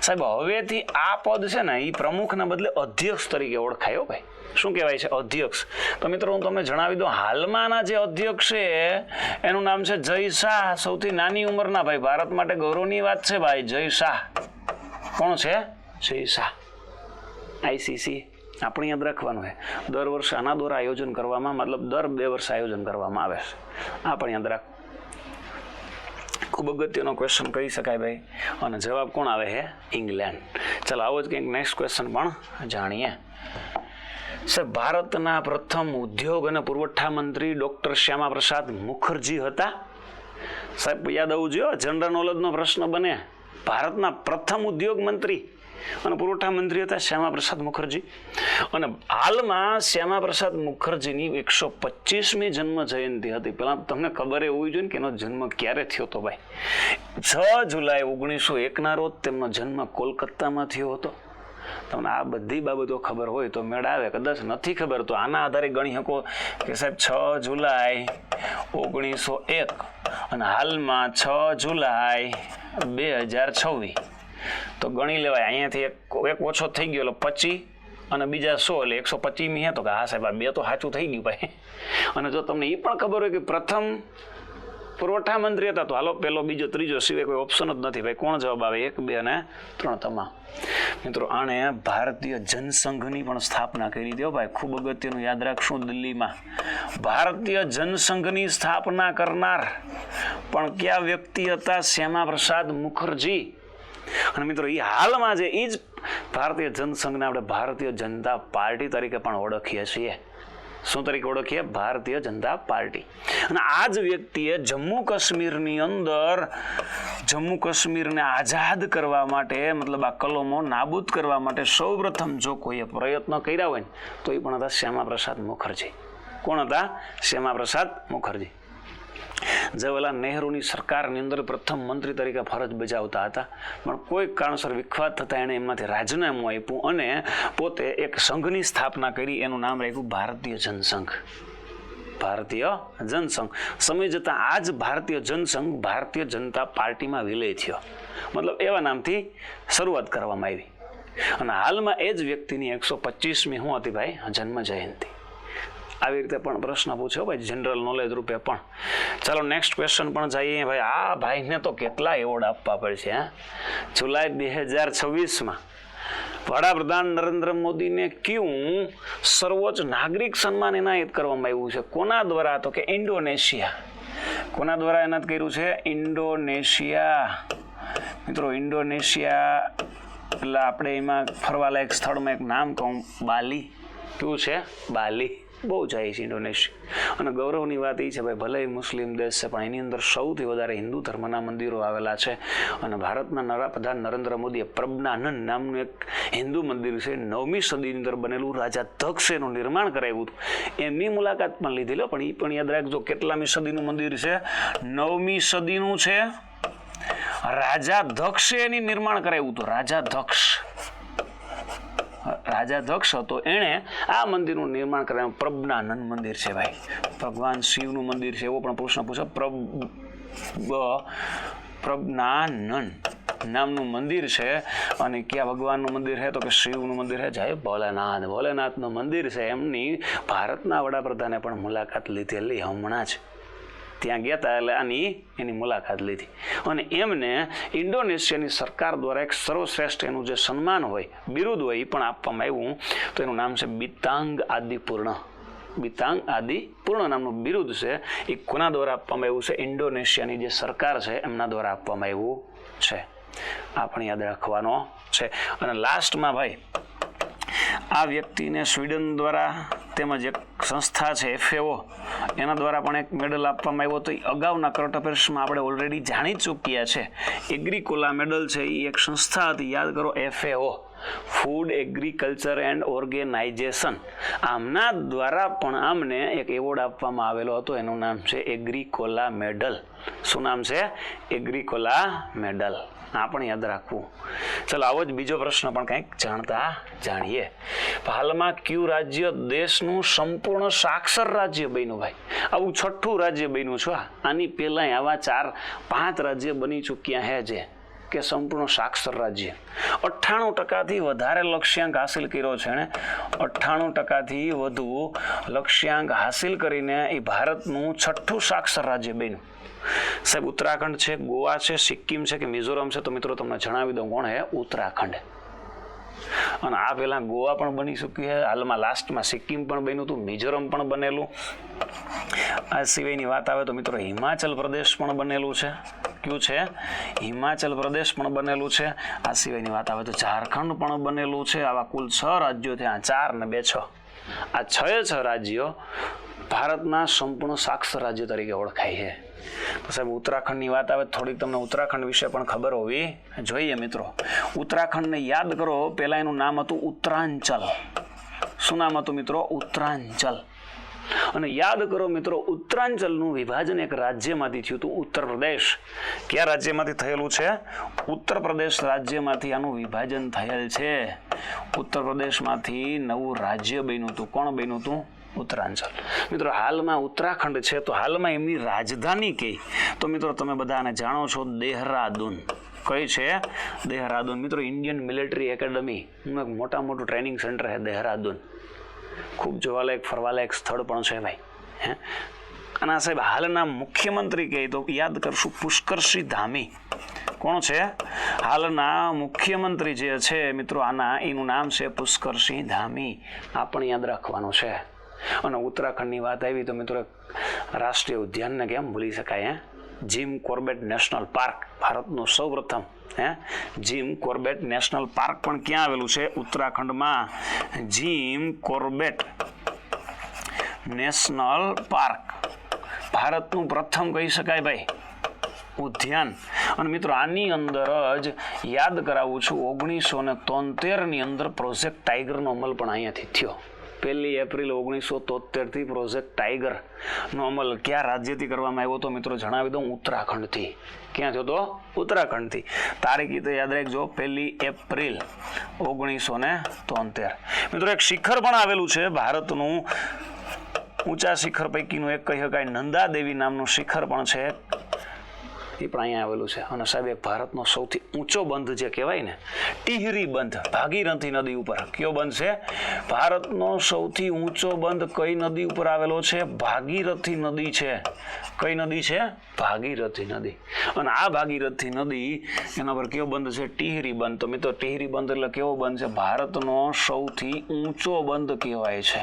સાહેબ હવેથી આ પદ છે ને એ પ્રમુખના બદલે અધ્યક્ષ તરીકે ઓળખાય ભાઈ. શું કહેવાય છે? અધ્યક્ષ. તો મિત્રો હું તમને જણાવી દઉં, હાલમાંના જે અધ્યક્ષ છે એનું નામ છે જય શાહ. સૌથી નાની ઉંમરના ભાઈ, ભારત માટે ગૌરવની વાત છે ભાઈ, જય શાહ. કોણ છે? જય શાહ. આઈસીસી આપણે યાદ રાખવાનું છે, દર વર્ષે આના દ્વારા આયોજન કરવામાં, મતલબ દર 2 વર્ષે આયોજન કરવામાં આવે છે. આ પણ યાદ રાખ. ખૂબ અગત્યનો ક્વેશ્ચન કહી શકાય ભાઈ. અને જવાબ કોણ આવે છે? ઇંગ્લેન્ડ. ચાલો આવો જ કંઈક નેક્સ્ટ ક્વેશ્ચન પણ જાણીએ. સાહેબ ભારતના પ્રથમ ઉદ્યોગ અને પુરવઠા મંત્રી ડૉક્ટર શ્યામા પ્રસાદ મુખર્જી હતા. સાહેબ યાદ આવવું જોઈએ, જનરલ નોલેજનો પ્રશ્ન બને. ભારતના પ્રથમ ઉદ્યોગ મંત્રી અને પુરવઠા મંત્રી હતા શ્યામા પ્રસાદ મુખર્જી. અને હાલમાં શ્યામા પ્રસાદ મુખર્જીની 125મી જન્મ જયંતિ હતી. પહેલાં તમને ખબર હોવી જોઈએ કે એનો જન્મ ક્યારે થયો હતો ભાઈ? 6 જુલાઈ 1901ના રોજ તેમનો જન્મ કોલકાતામાં થયો હતો. તમને આ બધી બાબતો ખબર હોય તો મેળ આવે, કદાચ નથી ખબર તો આના આધારે ગણી શકો કે સાહેબ 6 જુલાઈ 1901 અને હાલમાં 6 જુલાઈ 2026 તો ગણી લેવાય. અહીંયાથી એક ઓછો થઈ ગયો એટલે 25 અને બીજા 100 એટલે 125મી હતો કે હા સાહેબ આ 2 તો સાચું થઈ ગયું ભાઈ. અને જો તમને એ પણ ખબર હોય કે પ્રથમ પુરવઠા મંત્રી હતા તો હાલો પહેલો બીજો ત્રીજો સિવાય કોઈ ઓપ્શન જ નથી ભાઈ. કોણ જવાબ આવે? 1, 2 અને 3 તમામ. મિત્રો આણે ભારતીય જનસંઘની પણ સ્થાપના કરી દો ભાઈ. ખૂબ અગત્યનું યાદ રાખશું. દિલ્હીમાં ભારતીય જનસંઘની સ્થાપના કરનાર પણ કયા વ્યક્તિ હતા? શ્યામા પ્રસાદ મુખર્જી. અને મિત્રો એ હાલમાં છે એ જ ભારતીય જનસંઘને આપણે ભારતીય જનતા પાર્ટી તરીકે પણ ઓળખીએ છીએ. શું તરીકે ઓળખીએ? ભારતીય જનતા પાર્ટી. અને આ જ વ્યક્તિએ જમ્મુ કાશ્મીરની અંદર જમ્મુ કાશ્મીરને આઝાદ કરવા માટે, મતલબ આ કલમો નાબૂદ કરવા માટે સૌપ્રથમ જો કોઈએ પ્રયત્ન કર્યા હોય ને તો એ પણ હતા શ્યામા પ્રસાદ મુખર્જી. કોણ હતા? શ્યામા પ્રસાદ મુખર્જી. જવાહરલાલ નહેરુની સરકારની અંદર પ્રથમ મંત્રી તરીકે ફરજ બજાવતા હતા, પણ કોઈ કારણસર વિખવાદ થતાં એણે એમાંથી રાજીનામું આપ્યું અને પોતે એક સંઘની સ્થાપના કરી. એનું નામ રાખ્યું ભારતીય જનસંઘ. ભારતીય જનસંઘ. સમય જતાં આ જ ભારતીય જનસંઘ ભારતીય જનતા પાર્ટીમાં વિલય થયો. મતલબ એવા નામથી શરૂઆત કરવામાં આવી. અને હાલમાં એ જ વ્યક્તિની 125મી શું હતી ભાઈ? જન્મ જયંતિ. આવી રીતે પણ પ્રશ્ન પૂછ્યો ભાઈ, જનરલ નોલેજ રૂપે પણ. ચાલો નેક્સ્ટ ક્વેશ્ચન પણ જઈએ ભાઈ. આ ભાઈને તો કેટલા એવોર્ડ આપવા પડશે. જુલાઈ 2026માં વડાપ્રધાન નરેન્દ્ર મોદીને કયું સર્વોચ્ચ નાગરિક સન્માન એનાયત કરવામાં આવ્યું છે? કોના દ્વારા? તો કે ઇન્ડોનેશિયા. કોના દ્વારા એનાયત કર્યું છે? ઇન્ડોનેશિયા. મિત્રો ઇન્ડોનેશિયા એટલે આપણે એમાં ફરવાલાયક સ્થળમાં એક નામ કહું, બાલી. કેવું છે? બાલી. બહુ જાય છે ઇન્ડોનેશિયા. અને ગૌરવની વાત એ છે ભાઈ, ભલે મુસ્લિમ દેશ છે પણ એની અંદર સૌથી વધારે હિન્દુ ધર્મના મંદિરો આવેલા છે. અને ભારતના પ્રધાન નરેન્દ્ર મોદીએ પ્રજ્ઞાનંદ નામનું એક હિન્દુ મંદિર છે, 9મી સદીની અંદર બનેલું, રાજા દક્ષ એનું નિર્માણ કરાવ્યું હતું. એમની મુલાકાત પણ લીધી લો. પણ એ પણ યાદ રાખજો કેટલામી સદીનું મંદિર છે? 9મી સદીનું છે. રાજા દક્ષે એની નિર્માણ કરાવ્યું હતું. રાજા દક્ષ હતો, એણે આ મંદિરનું નિર્માણ કરાવ્યું. પ્રજ્ઞાનંદ મંદિર છે ભાઈ, ભગવાન શિવનું મંદિર છે. એવો પણ પ્રશ્ન પૂછો. પ્રજ્ઞાનંદ નામનું મંદિર છે. અને ક્યાં ભગવાનનું મંદિર છે? તો કે શિવનું મંદિર છે. જય ભોલેનાથ. ભોલેનાથનું મંદિર છે. એમની ભારતના વડાપ્રધાને પણ મુલાકાત લીધેલી હમણાં જ. ત્યાં ગયા હતા એટલે એની મુલાકાત લીધી. અને એમને ઇન્ડોનેશિયાની સરકાર દ્વારા એક સર્વશ્રેષ્ઠ એનું જે સન્માન હોય, બિરુદ હોય, એ પણ આપવામાં આવ્યું. તો એનું નામ છે બિતાંગ આદિપૂર્ણ. બિતાંગ આદિપૂર્ણ નામનું બિરુદ છે. એ કોના દ્વારા આપવામાં આવ્યું છે? ઇન્ડોનેશિયાની જે સરકાર છે એમના દ્વારા આપવામાં આવ્યું છે. આ પણ યાદ રાખવાનો છે. અને લાસ્ટમાં ભાઈ, આ વ્યક્તિને સ્વીડન દ્વારા તેમજ એક સંસ્થા છે FAO એના દ્વારા પણ એક મેડલ આપવામાં આવ્યો હતો. એ અગાઉના કરંટ અફેર્સમાં આપણે ઓલરેડી જાણી ચૂક્યા છે. એગ્રીકોલા મેડલ છે એ એક સંસ્થા હતી, યાદ કરો, FAO. Food agriculture and organization આમના દ્વારા પણ આમને એક એવોર્ડ આપવામાં આવેલો હતો. એનું નામ છે એગ્રીકોલા મેડલ. શું નામ છે? એગ્રીકોલા મેડલ. આ પણ યાદ રાખવું. ચલો આવો જ બીજો પ્રશ્ન પણ કંઈક જાણતા જાણીએ. હાલમાં કયું રાજ્ય દેશનું સંપૂર્ણ સાક્ષર રાજ્ય બન્યું? ભાઈ આવું 6ઠું રાજ્ય બન્યું છે. આની પહેલા આવા 4-5 રાજ્ય બની ચૂક્યા હે જે કે સંપૂર્ણ સાક્ષર રાજ્ય. 98%થી વધારે લક્ષ્યાંક હાસિલ કર્યો છે ને. 98%થી વધુ લક્ષ્યાંક હાસિલ કરીને એ ભારતનું 6ઠું સાક્ષર રાજ્ય બન્યું. સાહેબ ઉત્તરાખંડ છે, ગોવા છે, સિક્કિમ છે કે મિઝોરમ છે? તો મિત્રો તમને જણાવી દઉં કોણ હે? ઉત્તરાખંડ. અને આ પહેલા ગોવા પણ બની ચૂક્યું છે. હાલમાં લાસ્ટમાં સિક્કિમ પણ બન્યું હતું, મિઝોરમ પણ બનેલું. આ સિવાયની વાત આવે તો મિત્રો હિમાચલ પ્રદેશ પણ બનેલું છે. કયું છે? હિમાચલ પ્રદેશ પણ બનેલું છે. આ સિવાયની વાત આવે તો ઝારખંડ પણ બનેલું છે. આવા કુલ 6 રાજ્યો થયા. 4 ને 2 6. આ 6 રાજ્યો ભારતના સંપૂર્ણ સાક્ષર રાજ્ય તરીકે ઓળખાય છે. તો સાહેબ ઉત્તરાખંડની વાત આવે થોડીક તમને ઉત્તરાખંડ વિશે પણ ખબર હોવી જોઈએ. મિત્રો ઉત્તરાખંડને યાદ કરો, પહેલા એનું નામ હતું ઉત્તરાંચલ. શું નામ હતું મિત્રો? ઉત્તરાંચલ. અને યાદ કરો મિત્રો ઉત્તરાંચલનું વિભાજન એક રાજ્યમાંથી થયું હતું, ઉત્તર પ્રદેશ. કયા રાજ્યમાંથી થયેલું છે? ઉત્તર પ્રદેશ રાજ્યમાંથી આનું વિભાજન થયેલ છે. ઉત્તર પ્રદેશમાંથી નવું રાજ્ય બન્યું હતું. કોણ બન્યું હતું? ઉત્તરાંચલ. મિત્રો હાલમાં ઉત્તરાખંડ છે તો હાલમાં એમની રાજધાની કઈ? તો મિત્રો તમે બધાને જાણો છો દેહરાદૂન. કઈ છે? દેહરાદૂન. મિત્રો ઇન્ડિયન મિલિટરી એકેડમી નું એક મોટું ટ્રેનિંગ સેન્ટર છે દેહરાદૂન. ખૂબ જોવાલાયક ફરવાલાયક સ્થળ પણ છે ભાઈ. અને સાહેબ હાલના મુખ્યમંત્રી કહે તો યાદ કરશું પુષ્કરસિંહ ધામી. કોણ છે? હાલના મુખ્યમંત્રી જે છે મિત્રો આના એનું નામ છે પુષ્કરસિંહ ધામી. આ પણ યાદ રાખવાનું છે. અને ઉત્તરાખંડની વાત આવી તો મિત્રો રાષ્ટ્રીય ઉદ્યાનને કેમ ભૂલી શકાય? જીમ કોર્બેટ નેશનલ પાર્ક, ભારતનું સૌપ્રથમ જીમ કોર્બેટ નેશનલ પાર્ક પણ ક્યાં આવેલું છે? ઉત્તરાખંડમાં. જીમ કોર્બેટ નેશનલ પાર્ક ભારતનું પ્રથમ કહી શકાય ભાઈ ઉદ્યાન. અને મિત્રો આની અંદર જ યાદ કરાવું છું 1973ની અંદર પ્રોજેક્ટ ટાઈગરનો અમલ પણ અહીંયાથી થયો. 1 એપ્રિલ 1973થી પ્રોજેક્ટ ટાઈગરનો અમલ કયા રાજ્યથી કરવામાં આવ્યો હતો મિત્રો? જણાવી દઉં ઉત્તરાખંડથી. ક્યાં થયો તો? ઉત્તરાખંડથી. તારીખ તો યાદ રાખજો 1 એપ્રિલ 1973. મિત્રો એક શિખર પણ આવેલું છે ભારતનું ઊંચા શિખર પૈકીનું એક કહી શકાય. નંદા દેવી નામનું શિખર પણ છે. એ પણ અહીંયા આવેલું છે. અને સાહેબ એક ભારતનો સૌથી ઊંચો બંધ જે કહેવાય ને ટિહરી બંધ ભાગીરથી નદી ઉપર. કયો બંધ છે? ભારતનો સૌથી ઊંચો બંધ કઈ નદી ઉપર આવેલો છે? ભાગીરથી નદી છે. કઈ નદી છે? ભાગીરથી નદી. અને આ ભાગીરથી નદી એના પર કયો બંધ છે? ટિહરી બંધ. તો મિત્રો ટિહરી બંધ એટલે કેવો બંધ છે? ભારતનો સૌથી ઊંચો બંધ કહેવાય છે.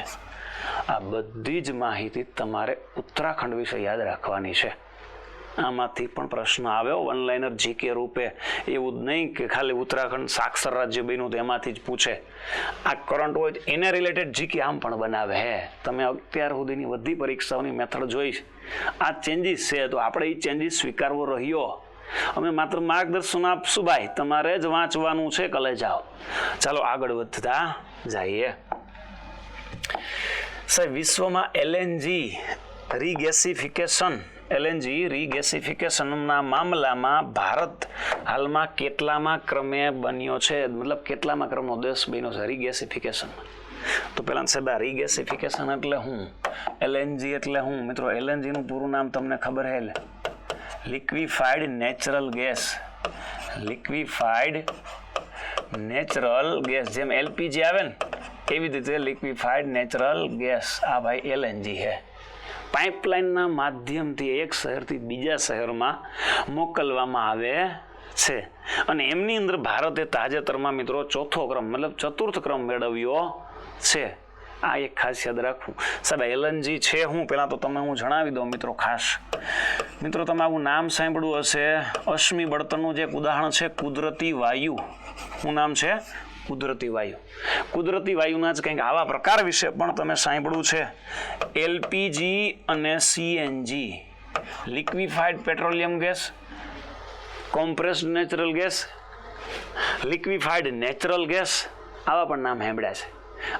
આ બધી જ માહિતી તમારે ઉત્તરાખંડ વિશે યાદ રાખવાની છે. આમાંથી પણ પ્રશ્ન આવ્યો ઓનલાઈનર જીકે રૂપે. એવું જ નહીં કે ખાલી ઉત્તરાખંડ સાક્ષર રાજ્ય બન્યું તો એમાંથી જ પૂછે. આ કરંટ હોય એને રિલેટેડ જીકે આમ પણ બનાવે હે. તમે અત્યાર સુધીની બધી પરીક્ષાઓની મેથડ જોઈ. આ ચેન્જીસ છે તો આપણે એ ચેન્જીસ સ્વીકારવો રહ્યો. અમે માત્ર માર્ગદર્શન આપશું ભાઈ, તમારે જ વાંચવાનું છે. કલે જાઓ. ચાલો આગળ વધતા જઈએ. સાહેબ વિશ્વમાં એલએનજી રીગેસિફિકેશનના મામલામાં ભારત હાલમાં કેટલામાં ક્રમે બન્યો છે? મતલબ કેટલામાં ક્રમનો દેશ બન્યો છે રીગેસિફિકેશન? તો પહેલા સાહેબ આ રીગેસિફિકેશન એટલે હું? એલએનજી એટલે હું? મિત્રો એલએનજી નું પૂરું નામ તમને ખબર હે? Liquefied natural gas. Liquefied natural gas. જેમ એલપીજી આવે ને એવી રીતે લિક્વિફાઈડ નેચરલ ગેસ. આ ભાઈ એલએનજી છે. પાઇપલાઇનના માધ્યમથી એક શહેરથી બીજા શહેરમાં મોકલવામાં આવે છે. અને એમની અંદર ભારતે તાજેતરમાં મિત્રો 4થો ક્રમ મતલબ 4ર્થ ક્રમ મેળવ્યો છે. આ એક ખાસ યાદ રાખવું. સાહેબ એલએનજી છે હું પહેલાં તો તમે હું જણાવી દઉં મિત્રો ખાસ. મિત્રો તમે આવું નામ સાંભળ્યું હશે. અશ્મિ બળતણનું જે એક ઉદાહરણ છે કુદરતી વાયુ. શું નામ છે? કુદરતી વાયુ. કુદરતી વાયુના જ કંઈક આવા પ્રકાર વિશે પણ તમે સાંભળ્યું છે. એલપીજી અને CNG, liquefied petroleum gas, compressed natural gas, liquefied natural gas, આવા પણ નામ સાંભળ્યા છે.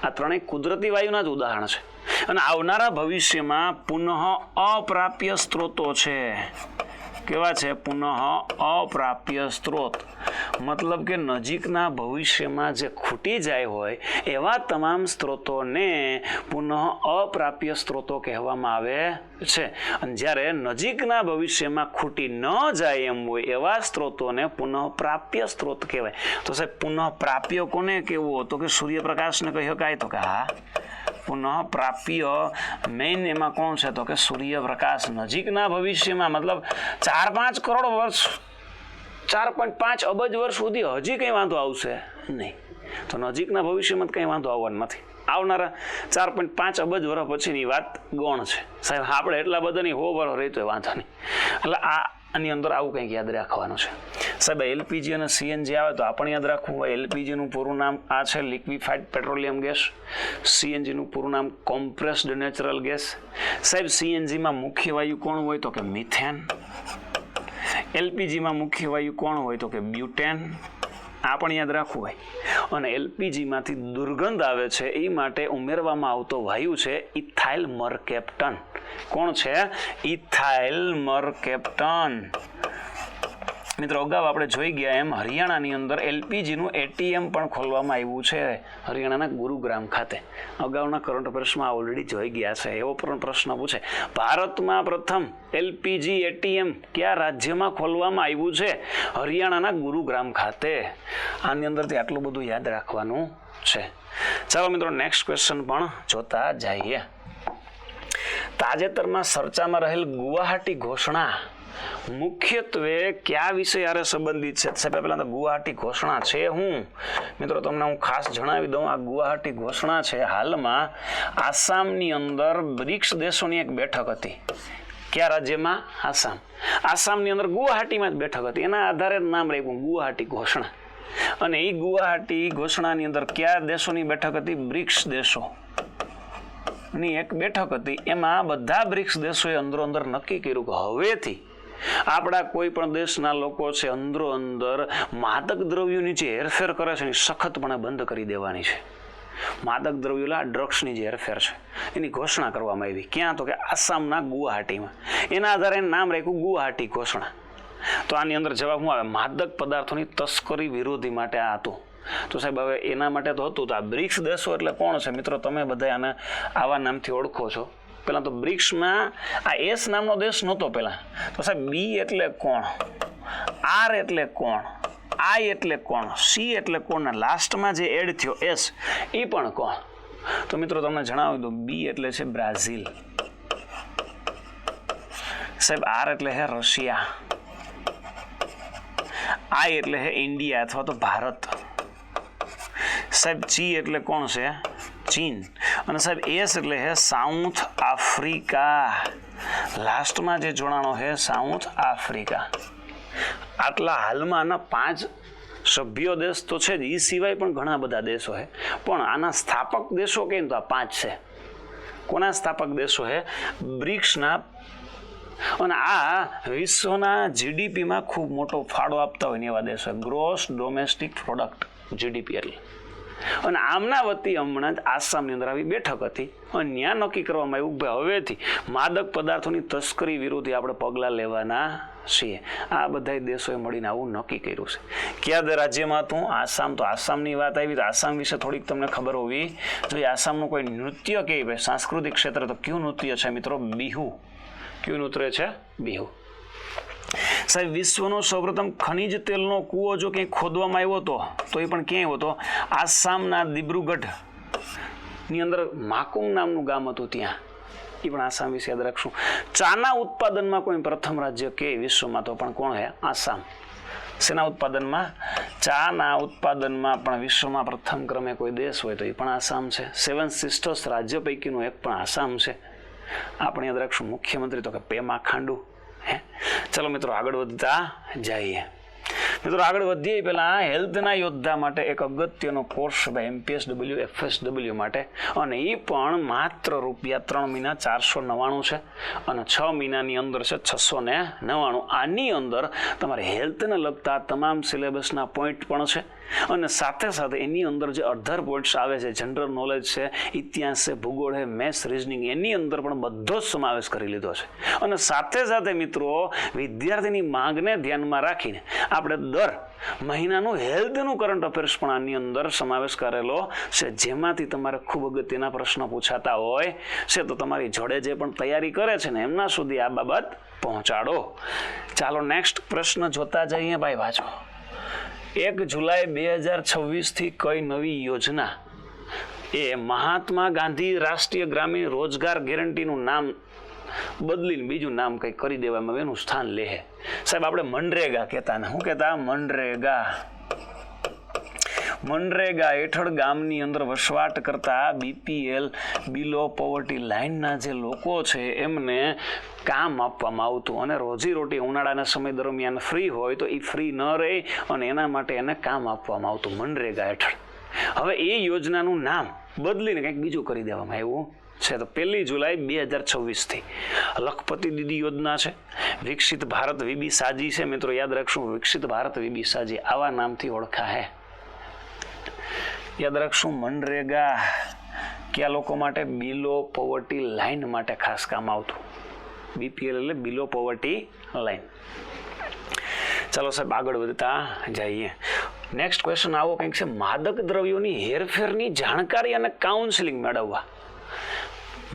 આ ત્રણેય કુદરતી વાયુના જ ઉદાહરણ છે. અને આવનારા ભવિષ્યમાં પુનઃ અપ્રાપ્ય સ્ત્રોતો છે. કેવા છે? પુનઃ અપ્રાપ્ય સ્ત્રોત, મતલબ કે નજીકના ભવિષ્યમાં જે ખૂટી જાય હોય એવા તમામ સ્ત્રોતોને પુનઃ અપ્રાપ્ય સ્ત્રોતો કહેવામાં આવે છે. અને જ્યારે નજીકના ભવિષ્યમાં ખૂટી ન જાય એમ હોય એવા સ્ત્રોતોને પુનઃ પ્રાપ્ય સ્ત્રોત કહેવાય. તો સાહેબ પુનઃ પ્રાપ્ય કોને કહેવું? તો કે સૂર્યપ્રકાશને કહી શકાય? તો કે હા, પુનઃ પ્રાપ્ય મેઇન એમાં કોણ છે? તો કે સૂર્યપ્રકાશ. નજીકના ભવિષ્યમાં મતલબ 4-5 કરોડ વર્ષ, 4.5 અબજ વર્ષ સુધી હજી કંઈ વાંધો આવશે નહીં. તો નજીકના ભવિષ્યમાં કંઈ વાંધો આવવાનો નથી. આવનારા 4.5 અબજ વર્ષ પછીની વાત ગૌણ છે સાહેબ. આપણે એટલા બધાની 100 વર્ષ રહી તો વાંધો નહીં. એટલે આની અંદર આવું કંઈક યાદ રાખવાનું છે સાહેબ. એલપીજી અને સીએનજી આવે તો આપણે યાદ રાખવું હોય. એલપીજીનું પૂરું નામ આ છે, લિક્વિફાઈડ પેટ્રોલિયમ ગેસ. સીએનજીનું પૂરું નામ કોમ્પ્રેસ્ડ નેચરલ ગેસ. સાહેબ સીએનજીમાં મુખ્ય વાયુ કોણ હોય? તો કે મિથેન. એલપીજીમાં મુખ્ય વાયુ કોણ હોય? તો કે બ્યુટેન. આ પણ યાદ રાખવું હોય. અને એલપીજીમાંથી દુર્ગંધ આવે છે એ માટે ઉમેરવામાં આવતો વાયુ છે ઇથાઇલ મરકેપ્ટન. કોણ છે? Ethyl mercaptan. મિત્રો અગાઉ આપણે જોઈ ગયા એમ હરિયાણાની અંદર એલપીજીનું એટીએમ પણ ખોલવામાં આવ્યું છે, હરિયાણાના ગુરુગ્રામ ખાતે. અગાઉના કરંટ અફેર્સમાં ઓલરેડી જોઈ ગયા છે. એવો પણ પ્રશ્ન પૂછે, ભારતમાં પ્રથમ એલપીજી એટીએમ કયા રાજ્યમાં ખોલવામાં આવ્યું છે? હરિયાણાના ગુરુગ્રામ ખાતે. આની અંદરથી આટલું બધું યાદ રાખવાનું છે. ચાલો મિત્રો નેક્સ્ટ ક્વેશ્ચન પણ જોતા જઈએ. તાજેતરમાં ચર્ચામાં રહેલ ગુવાહાટી ઘોષણા મુખ્યત્વે કયા વિષય હારે સંબંધિત છે? સાહેબ પહેલા તો ગુવાહાટી ઘોષણા છે હું મિત્રો તમને હું ખાસ જણાવી દઉં. આ ગુવાહાટી ઘોષણા છે હાલમાં આસામની અંદર બ્રિક્સ દેશોની એક બેઠક હતી. કયા રાજ્યમાં? આસામ. આસામની અંદર ગુવાહાટીમાં જ બેઠક હતી. એના આધારે નામ રાખ્યું ગુવાહાટી ઘોષણા. અને એ ગુવાહાટી ઘોષણાની અંદર કયા દેશોની બેઠક હતી? બ્રિક્સ દેશો ની એક બેઠક હતી. એમાં બધા બ્રિક્સ દેશોએ અંદરો અંદર નક્કી કર્યું કે હવેથી આપણા કોઈ પણ દેશના લોકો છે અંદરો અંદર માદક દ્રવ્યોની જે હેરફેર કરે છે એની સખતપણે બંધ કરી દેવાની છે. માદક દ્રવ્યો ડ્રગ્સની જે હેરફેર છે એની ઘોષણા કરવામાં આવી. ક્યાં? તો કે આસામના ગુવાહાટીમાં. એના આધારે નામ રાખ્યું ગુવાહાટી ઘોષણા. તો આની અંદર જવાબ શું આવે? માદક પદાર્થોની તસ્કરી વિરોધી માટે આ હતું. તો સાહેબ હવે એના માટે તો હતું. તો આ બ્રિક્સ દેશો એટલે કોણ છે મિત્રો? તમે બધા આને આવા નામથી ઓળખો છો. પહેલાં તો બ્રિક્સમાં આ એસ નામનો દેશ નહોતો પહેલાં. તો સાહેબ બી એટલે કોણ? આર એટલે કોણ? આઈ એટલે કોણ? સી એટલે કોણ? ને લાસ્ટમાં જે એડ થયો એસ એ પણ કોણ? તો મિત્રો તમને જણાવી દઉં. બી એટલે છે બ્રાઝિલ. સાહેબ આર એટલે હે રશિયા. આઈ એટલે હે ઇન્ડિયા અથવા તો ભારત. સાહેબ ચી એટલે કોણ છે? ચીન. અને સાહેબ એસ એટલે હે સાઉથ આફ્રિકા. લાસ્ટમાં જે જોડાણો છે સાઉથ આફ્રિકા. આટલા હાલમાં આના 5 સભ્યો દેશ તો છે જ. એ સિવાય પણ ઘણા બધા દેશો છે. પણ આના સ્થાપક દેશો કહીએ તો આ 5 છે. કોના સ્થાપક દેશો છે? બ્રિક્સના. અને આ વિશ્વના જીડીપીમાં ખૂબ મોટો ફાળો આપતા હોય ને એવા દેશો. ગ્રોસ ડોમેસ્ટિક પ્રોડક્ટ જીડીપી એટલે. અને આમના વતી હમણાં જ આસામની અંદર આવી બેઠક હતી અને ત્યાં નક્કી કરવામાં આવ્યું કે હવેથી માદક પદાર્થોની તસ્કરી વિરુદ્ધ આપણે પગલાં લેવાના છીએ. આ બધા દેશોએ મળીને આવું નક્કી કર્યું છે. કયા રાજ્યમાં હતું? આસામ. તો આસામની વાત આવી તો આસામ વિશે થોડીક તમને ખબર હોવી જોઈએ. આસામનું કોઈ નૃત્ય કે ભાઈ સાંસ્કૃતિક ક્ષેત્ર તો કયું નૃત્ય છે મિત્રો? બિહુ. કયું નૃત્ય છે? બિહુ. સાહેબ વિશ્વનો સૌપ્રથમ ખનિજ તેલનો કૂવો જો ક્યાંય ખોદવામાં આવ્યો હતો તો એ પણ ક્યાંય હતો? આસામના દિબ્રુગઢ ની અંદર માકુંગ નામનું ગામ હતું ત્યાં. એ પણ આસામ વિશે યાદ રાખશું. ચાના ઉત્પાદનમાં કોઈ પ્રથમ રાજ્ય કે વિશ્વમાં તો પણ કોણ છે? આસામ. શેના ઉત્પાદનમાં? ચાના ઉત્પાદનમાં પણ વિશ્વમાં પ્રથમ ક્રમે કોઈ દેશ હોય તો એ પણ આસામ છે. 7 સિસ્ટર્સ રાજ્ય પૈકીનું એક પણ આસામ છે. આપણે યાદ રાખશું. મુખ્યમંત્રી તો કે પેમા ખાંડુ. ચલો મિત્રો આગળ વધતા જઈએ. મિત્રો આગળ વધીએ પહેલા હેલ્થના યોદ્ધા માટે એક અગત્યનો કોર્સ ભાઈ MPSW FSW માટે, અને એ પણ માત્ર ₹3 મહિના 499 છે અને 6 મહિનાની અંદર છે 699. આની અંદર તમારે હેલ્થને લગતા તમામ સિલેબસના પોઈન્ટ પણ છે અને સાથે સાથે એની અંદર જે અધર પોઈન્ટ્સ આવે છે, જનરલ નોલેજ છે, ઇતિહાસ છે, ભૂગોળ છે, મેથ્સ, રિઝનિંગ, એની અંદર પણ બધો જ સમાવેશ કરી લીધો છે. અને સાથે સાથે મિત્રો વિદ્યાર્થીની માંગને ધ્યાનમાં રાખીને આપણે દર મહિનાનું હેલ્થનું કરંટ અફેર્સ પણ આની અંદર સમાવેશ કરેલો છે, જેમાંથી તમારે ખૂબ અગત્યના પ્રશ્નો પૂછાતા હોય છે તો તમારી જોડે જે પણ તૈયારી કરે છે ને એમના સુધી આ બાબત પહોંચાડો. ચાલો નેક્સ્ટ પ્રશ્ન જોતા જઈએ ભાઈ વાંચો. 1 જુલાઈ 2026 કઈ નવી યોજના એ મહાત્મા ગાંધી રાષ્ટ્રીય ગ્રામીણ રોજગાર ગેરંટીનું નામ બદલીને બીજું નામ કંઈક કરી દેવામાં એનું સ્થાન લે? સાહેબ આપણે મનરેગા કહેતા ને, શું કહેતા? મનરેગા હેઠળ ગામની અંદર વસવાટ કરતા BPL બિલો પોવર્ટી લાઇનના જે લોકો છે એમને કામ આપવામાં આવતું અને રોજીરોટી ઉનાળાના સમય દરમિયાન ફ્રી હોય તો એ ફ્રી ન રહે અને એના માટે એને કામ આપવામાં આવતું મનરેગા હેઠળ. હવે એ યોજનાનું નામ બદલીને કંઈક બીજું કરી દેવામાં આવ્યું છે. તો 1 જુલાઈ 2026 લખપતિ દીદી યોજના છે, વિકસિત ભારત વીબી સાજી છે. મિત્રો યાદ રાખશું, વિકસિત ભારત વીબી સાજી આવા નામથી ઓળખાય. યાદ રાખશું, મનરેગા કયા લોકો માટે? બિલો પોવર્ટી લાઇન માટે ખાસ કામ આવતું. BPL એટલે બિલો પોવર્ટી લાઇન. ચાલો સાહેબ આગળ વધતા જઈએ. નેક્સ્ટ ક્વેશ્ચન આવો કંઈક છે, માદક દ્રવ્યોની હેરફેરની જાણકારી અને કાઉન્સિલિંગ મેળવવા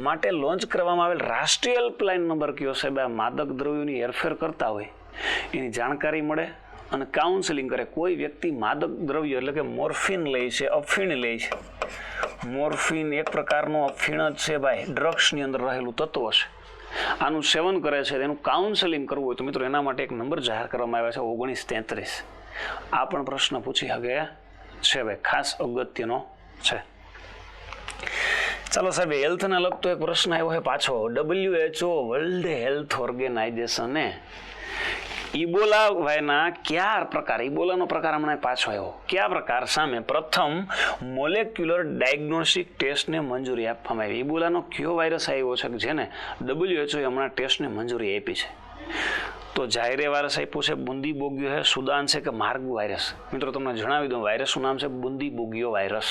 માટે લોન્ચ કરવામાં આવેલ રાષ્ટ્રીય હેલ્પલાઇન નંબર કયો છે? માદક દ્રવ્યોની હેરફેર કરતા હોય એની જાણકારી મળે અને કાઉન્સિલિંગ કરે. કોઈ વ્યક્તિ માદક દ્રવ્યો એટલે કે મોર્ફિન લે છે, અફીણ લે છે. મોર્ફિન એક પ્રકારનો અફીણ જ છે ભાઈ, ડ્રગ્સની અંદર રહેલું તત્વ છે. આનું સેવન કરે છે, એનું કાઉન્સેલિંગ કરવું હોય તો મિત્રો એના માટે એક નંબર જાહેર કરવામાં આવ્યા છે 1933. આ પણ પ્રશ્ન પૂછી શકે છે ભાઈ, ખાસ અગત્યનો છે. ચાલો સાહેબ હેલ્થને લગતો એક પ્રશ્ન આવ્યો છે પાછો. WHO વર્લ્ડ હેલ્થ ઓર્ગેનાઇઝેશને ઇબોલા વાયના કયા પ્રકાર, ઇબોલાનો પ્રકાર હમણાં પાછો આવ્યો, કયા પ્રકાર સામે પ્રથમ મોલેક્યુલર ડાયગ્નોસ્ટિક ટેસ્ટને મંજૂરી આપવામાં આવી? ઇબોલાનો કયો વાયરસ આવ્યો છે કે જેને WHO હમણાં ટેસ્ટને મંજૂરી આપી છે? તો જાયરે વાયરસ આપ્યું છે, બુંદી બોગ્યો છે, સુદાન છે કે માર્ગ વાયરસ? મિત્રો તમને જણાવી દઉં, વાયરસનું નામ છે બુંદી બોગ્યો વાયરસ.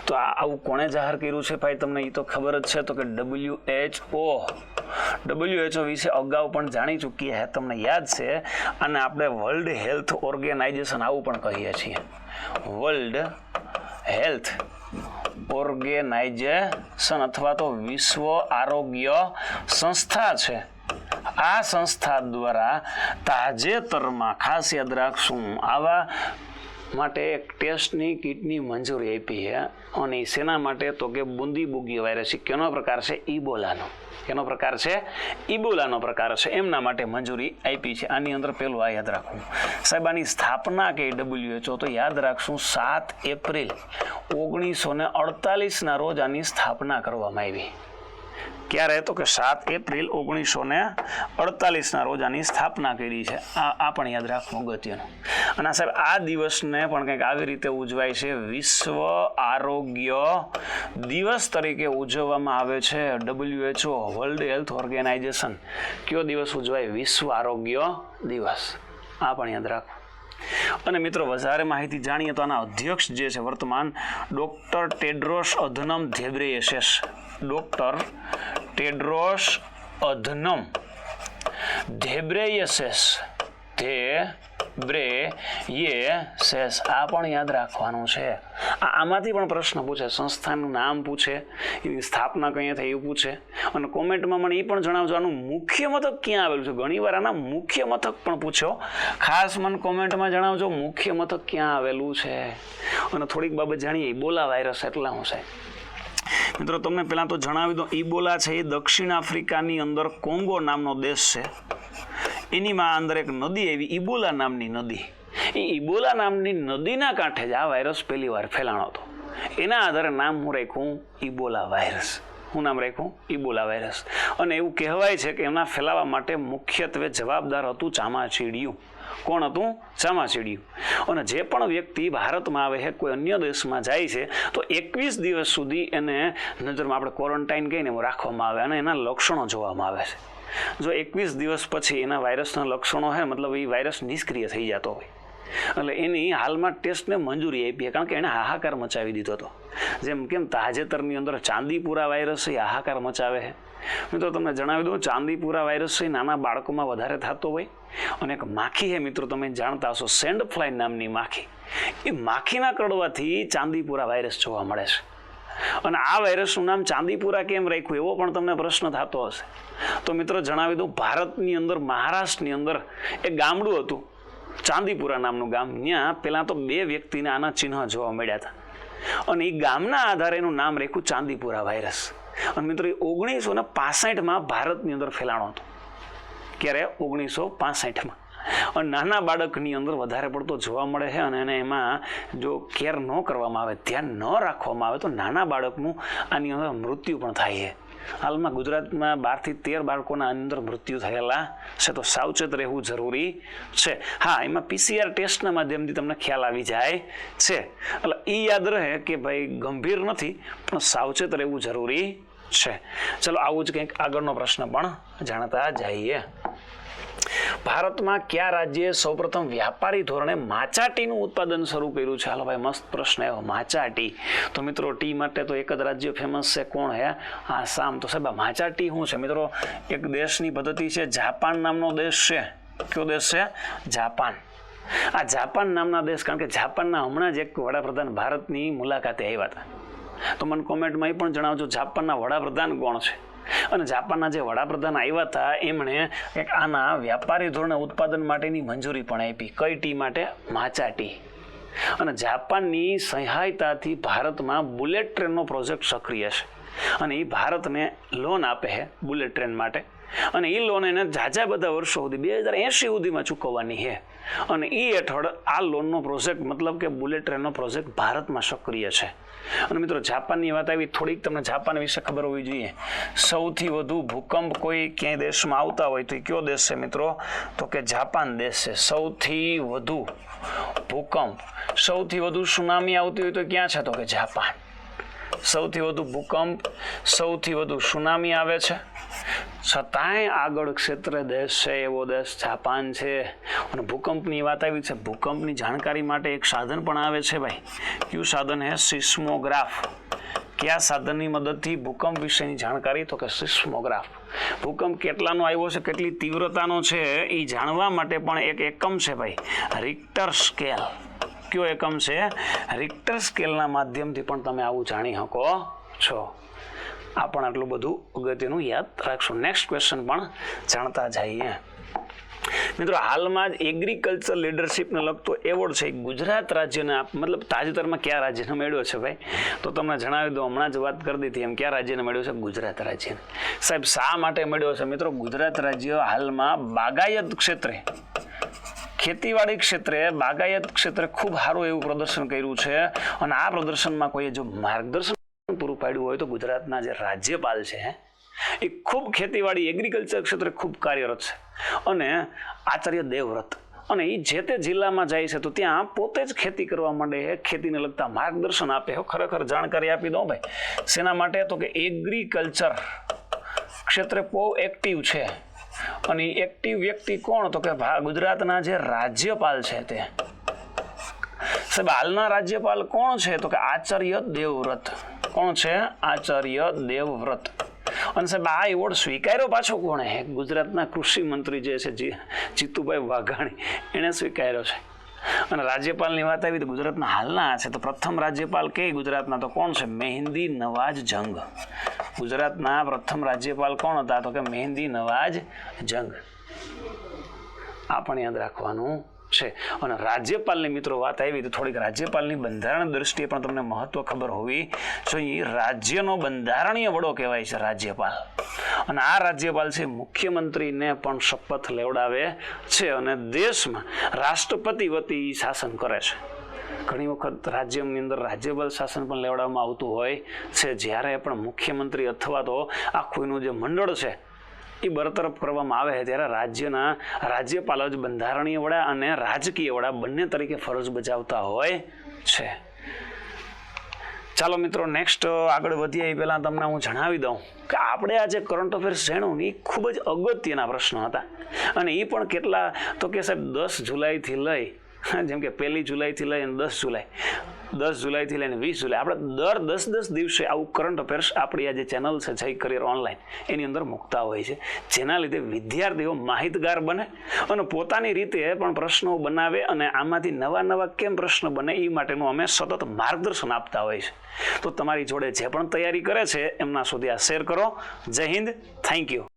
તો આવું કોણે જાહેર કર્યું છે ભાઈ? તમને એ તો ખબર જ છે, તો કે WHO વિશે અગાઉ પણ જાણી ચૂકીએ છે, તમને યાદ છે. અને આપણે વર્લ્ડ હેલ્થ ઓર્ગેનાઇઝેશન આવું પણ કહીએ છીએ, વર્લ્ડ હેલ્થ ઓર્ગેનાઇઝેશન અથવા તો વિશ્વ આરોગ્ય સંસ્થા છે. આ સંસ્થા દ્વારા તાજેતરમાં ખાસ યાદ રાખશું આવા માટે એક ટેસ્ટની કીટની મંજૂરી આપી છે. અને શેના માટે? તો કે બુંદી બોગ્યો વાયરસ કેનો પ્રકાર છે? ઇબોલાનો. કેનો પ્રકાર છે? ઇબોલાનો પ્રકાર છે, એમના માટે મંજૂરી આપી છે. આની અંદર પેલું આ યાદ રાખવું સાહેબ. આની સ્થાપના કે WHO તો યાદ રાખશું 7 એપ્રિલ 1948 રોજ આની સ્થાપના કરવામાં આવી. ક્યારે? તો કે 7 એપ્રિલ 1948 રોજ આની સ્થાપના કરી છે. આ પણ યાદ રાખવું અગત્યનું. અને સાહેબ આ દિવસને પણ કંઈક આવી રીતે ઉજવાય છે, વિશ્વ આરોગ્ય દિવસ તરીકે ઉજવવામાં આવે છે. WHO વર્લ્ડ હેલ્થ ઓર્ગેનાઇઝેશન કયો દિવસ ઉજવાય? વિશ્વ આરોગ્ય દિવસ. આ પણ યાદ રાખવું. અને મિત્રો વધારે માહિતી જાણીએ તો આના અધ્યક્ષ જે છે વર્તમાન doctor Tedros Adhanom Ghebreyesus. Doctor Tedros Adhanom Ghebreyesus. આ પણ યાદ રાખવાનું છે. આમાંથી પણ પ્રશ્ન પૂછે, સંસ્થાનું નામ પૂછે, એની સ્થાપના કઈ થઈ એવું પૂછે. અને કોમેન્ટમાં મને એ પણ જણાવજો આનું મુખ્ય મથક ક્યાં આવેલું છે. ઘણીવાર આના મુખ્ય મથક પણ પૂછ્યો, ખાસ મને કોમેન્ટમાં જણાવજો મુખ્ય મથક ક્યાં આવેલું છે. અને થોડીક બાબત જાણીએ, ઇબોલા વાયરસ એટલે શું છે? મિત્રો તમને પહેલાં તો જણાવી દઉં, ઇબોલા છે એ દક્ષિણ આફ્રિકાની અંદર કોંગો નામનો દેશ છે. એની માં અંદર એક નદી આવી, ઇબોલા નામની નદી. એ ઇબોલા નામની નદીના કાંઠે જ આ વાયરસ પહેલી વાર ફેલાણો હતો. એના આધારે નામ હું રાખ્યું ઇબોલા વાયરસ. શું નામ રાખ્યું? Ebola virus. અને એવું કહેવાય છે કે એના ફેલાવા માટે મુખ્યત્વે જવાબદાર હતું ચામાચીડિયું. કોણ હતું? ચામાચીડિયું. અને જે પણ વ્યક્તિ ભારતમાં આવે છે, કોઈ અન્ય દેશમાં જાય છે, તો 21 દિવસ સુધી એને નજરમાં આપણે ક્વોરન્ટાઇન કહીને રાખવામાં આવે અને એના લક્ષણો જોવામાં આવે છે. જો 21 દિવસ પછી એના વાયરસના લક્ષણો છે, મતલબ એ વાયરસ નિષ્ક્રિય થઈ જતો હોય, એટલે એની હાલમાં ટેસ્ટને મંજૂરી આપી, કારણ કે એણે હાહાકાર મચાવી દીધો હતો. જેમ કેમ તાજેતરની અંદર ચાંદીપુરા વાયરસ એ હાહાકાર મચાવે છે. મિત્રો તમને જણાવી દઉં, ચાંદીપુરા વાયરસ એ નાના બાળકોમાં વધારે થતો હોય. અને એક માખી છે મિત્રો, તમે જાણતા હશો, સેન્ડ ફ્લાય નામની માખી. એ માખીના કરડવાથી ચાંદીપુરા વાયરસ જોવા મળે છે. અને આ વાયરસનું નામ ચાંદીપુરા કેમ રાખ્યું, એવો પણ તમને પ્રશ્ન થતો હશે. તો મિત્રો જણાવી દઉં, ભારતની અંદર મહારાષ્ટ્રની અંદર એક ગામડું હતું, ચાંદીપુરા નામનું ગામ. ત્યાં પહેલાં તો 2 વ્યક્તિને આના ચિહ્ન જોવા મળ્યા હતા. અને એ ગામના આધારે એનું નામ રાખ્યું ચાંદીપુરા વાયરસ. અને મિત્રો 1965માં ભારતની અંદર ફેલાણો હતો. ક્યારે? 1965માં. અને નાના બાળકની અંદર વધારે પડતો જોવા મળે છે. અને એને એમાં જો કેર ન કરવામાં આવે, ધ્યાન ન રાખવામાં આવે, તો નાના બાળકનું આની અંદર મૃત્યુ પણ થાય છે. હાલમાં ગુજરાતમાં 12 થી 13 બાળકોના અંદર મૃત્યુ થયેલા છે. તો સાવચેત રહેવું જરૂરી છે. હા, એમાં PCR ટેસ્ટના માધ્યમથી તમને ખ્યાલ આવી જાય છે. એટલે એ યાદ રહે કે ભાઈ ગંભીર નથી, પણ સાવચેત રહેવું જરૂરી છે. ચલો, આવું જ કંઈક આગળનો પ્રશ્ન પણ જાણતા જઈએ. ભારતમાં કયા રાજ્યે સૌપ્રથમ વ્યાપારી ધોરણે માચા-ટીનું ઉત્પાદન શરૂ કર્યું છે? હાલો ભાઈ, મસ્ત પ્રશ્ન આવ્યો, માચા-ટી. તો મિત્રો ટી માટે તો એક જ રાજ્ય ફેમસ છે, કોણ હે? આસામ. તો સાહેબ માચા-ટી શું છે મિત્રો? એક દેશની પદ્ધતિ છે, જાપાન નામનો દેશ છે. કયો દેશ છે? જાપાન. આ જાપાન નામના દેશ, કારણ કે જાપાનના હમણાં જ એક વડાપ્રધાન ભારતની મુલાકાતે આવ્યા હતા. તો મને કોમેન્ટમાં એ પણ જણાવજો, જાપાનના વડાપ્રધાન કોણ છે? અને જાપાનના જે વડાપ્રધાન આવ્યા હતા એમણે એક આના વ્યાપારી ધોરણે ઉત્પાદન માટેની મંજૂરી પણ આપી. કઈ ટી માટે? માચા ટી. અને જાપાનની સહાયતાથી ભારતમાં બુલેટ ટ્રેનનો પ્રોજેક્ટ સક્રિય છે. અને એ ભારતને લોન આપે છે બુલેટ ટ્રેન માટે. અને એ લોન એને ઝાઝા બધા વર્ષો સુધી 2080 સુધીમાં ચૂકવવાની છે. અને એ હેઠળ આ લોનનો પ્રોજેક્ટ, મતલબ કે બુલેટ ટ્રેનનો પ્રોજેક્ટ ભારતમાં સક્રિય છે. અને મિત્રો જાપાનની વાત આવી, થોડીક તમને જાપાન વિશે ખબર હોવી જોઈએ. સૌથી વધુ ભૂકંપ કોઈ ક્યાંય દેશમાં આવતા હોય તો એ કયો દેશ છે મિત્રો? તો કે જાપાન દેશ છે. સૌથી વધુ ભૂકંપ, સૌથી વધુ સુનામી આવતી હોય તો ક્યાં છે? તો કે જાપાન. સૌથી વધુ ભૂકંપ, સૌથી વધુ સુનામી આવે છે, છતાંય આગળ ક્ષેત્રે દેશ છે એવો દેશ જાપાન છે. અને ભૂકંપની વાત આવી છે, ભૂકંપની જાણકારી માટે એક સાધન પણ આવે છે ભાઈ. કયું સાધન છે? સિસ્મોગ્રાફ. કયા સાધનની મદદથી ભૂકંપ વિશેની જાણકારી? તો કે સિસ્મોગ્રાફ. ભૂકંપ કેટલાનો આવ્યો છે, કેટલી તીવ્રતાનો છે, એ જાણવા માટે પણ એક એકમ છે ભાઈ, રિક્ટર સ્કેલ. કયો એકમ છે? રિક્ટર સ્કેલના માધ્યમથી પણ તમે આવું જાણી શકો છો. આ પણ આટલું બધું અગત્યનું યાદ રાખશો. નેક્સ્ટ ક્વેશ્ચન પણ જાણતા જઈએ. મિત્રો હાલમાં જ એગ્રીકલ્ચર લીડરશીપને લગતો એવોર્ડ છે ગુજરાત રાજ્યને, મતલબ તાજેતરમાં કયા રાજ્યને મળ્યો છે ભાઈ? તો તમને જણાવી દઉં, હમણાં જ વાત કરી દીધી એમ, કયા રાજ્યને મળ્યો છે? ગુજરાત રાજ્યને. સાહેબ શા માટે મળ્યો છે મિત્રો? ગુજરાત રાજ્ય હાલમાં બાગાયત ક્ષેત્રે, ખેતીવાડી ક્ષેત્રે, બાગાયત ક્ષેત્રે ખૂબ સારું એવું પ્રદર્શન કર્યું છે. અને આ પ્રદર્શનમાં કોઈએ જો માર્ગદર્શન પૂરું પાડ્યું હોય તો ગુજરાતના જે રાજ્યપાલ છે એ ખૂબ ખેતીવાડી એગ્રીકલ્ચર ક્ષેત્રે ખૂબ કાર્યરત છે. અને આચાર્ય દેવવ્રત, અને એ જે તે જિલ્લામાં જાય છે તો ત્યાં પોતે જ ખેતી કરવા માંડે, ખેતીને લગતા માર્ગદર્શન આપે. ખરેખર જાણકારી આપી દો ભાઈ. શેના માટે? તો કે એગ્રીકલ્ચર ક્ષેત્રે બહુ એક્ટિવ છે. અને એક્ટિવ વ્યક્તિ કોણ? તો કે ગુજરાતના જે રાજ્યપાલ છે તે. સાહેબ હાલના રાજ્યપાલ કોણ છે? તો કે આચાર્ય દેવવ્રત. કોણ છે? આચાર્ય દેવવ્રત. અને સાહેબ આ એવોર્ડ સ્વીકાર્યો પાછો કોણે? ગુજરાતના કૃષિ મંત્રી જે છે જીતુભાઈ વાઘાણી, એણે સ્વીકાર્યો છે. અને રાજ્યપાલની વાત આવી તો ગુજરાતના હાલના છે તો પ્રથમ રાજ્યપાલ કે ગુજરાતના તો કોણ છે? મહેંદી નવાજ જંગ. ગુજરાતના પ્રથમ રાજ્યપાલ કોણ હતા? તો કે મહેંદી નવાજ જંગ. આ પણ યાદ રાખવાનું છે. અને રાજ્યપાલની મિત્રો વાત આવી તો થોડીક રાજ્યપાલની બંધારણ દ્રષ્ટિએ પણ તમને મહત્વ ખબર હોવી જોઈએ. રાજ્યનો બંધારણીય વડો કહેવાય છે રાજ્યપાલ. અને આ રાજ્યપાલ છે મુખ્યમંત્રીને પણ શપથ લેવડાવે છે અને દેશમાં રાષ્ટ્રપતિ વતી શાસન કરે છે. ઘણી વખત રાજ્યની અંદર રાજ્યપાલ શાસન પણ લેવડાવવામાં આવતું હોય છે. જ્યારે પણ મુખ્યમંત્રી અથવા તો આખું એનું જે મંડળ છે એ બરતરફ કરવામાં આવે છે ત્યારે રાજ્યના રાજ્યપાલ જ બંધારણીય વડા અને રાજકીય વડા બંને તરીકે ફરજ બજાવતા હોય છે. ચાલો મિત્રો, નેક્સ્ટ આગળ વધીએ એ પહેલાં તમને હું જણાવી દઉં કે આપણે આ જે કરંટ અફેર્સ જાણ્યું ને એ ખૂબ જ અગત્યના પ્રશ્નો હતા. અને એ પણ કેટલા તો કે સાહેબ 10 જુલાઈથી લઈ, જેમ કે 1 જુલાઈથી લઈ અને 10 જુલાઈથી લઈને 20 જુલાઈ આપણે દર 10 દિવસે આવું કરંટ અફેર્સ આપણી આ જે ચેનલ છે જય કરિયર ઓનલાઈન એની અંદર મૂકતા હોય છે. જેના લીધે વિદ્યાર્થીઓ માહિતગાર બને અને પોતાની રીતે પણ પ્રશ્નો બનાવે અને આમાંથી નવા કેમ પ્રશ્ન બને એ માટેનું અમે સતત માર્ગદર્શન આપતા હોય છે. તો તમારી જોડે જે પણ તૈયારી કરે છે એમના સુધી આ શેર કરો. જય હિન્દ, થેન્ક યુ.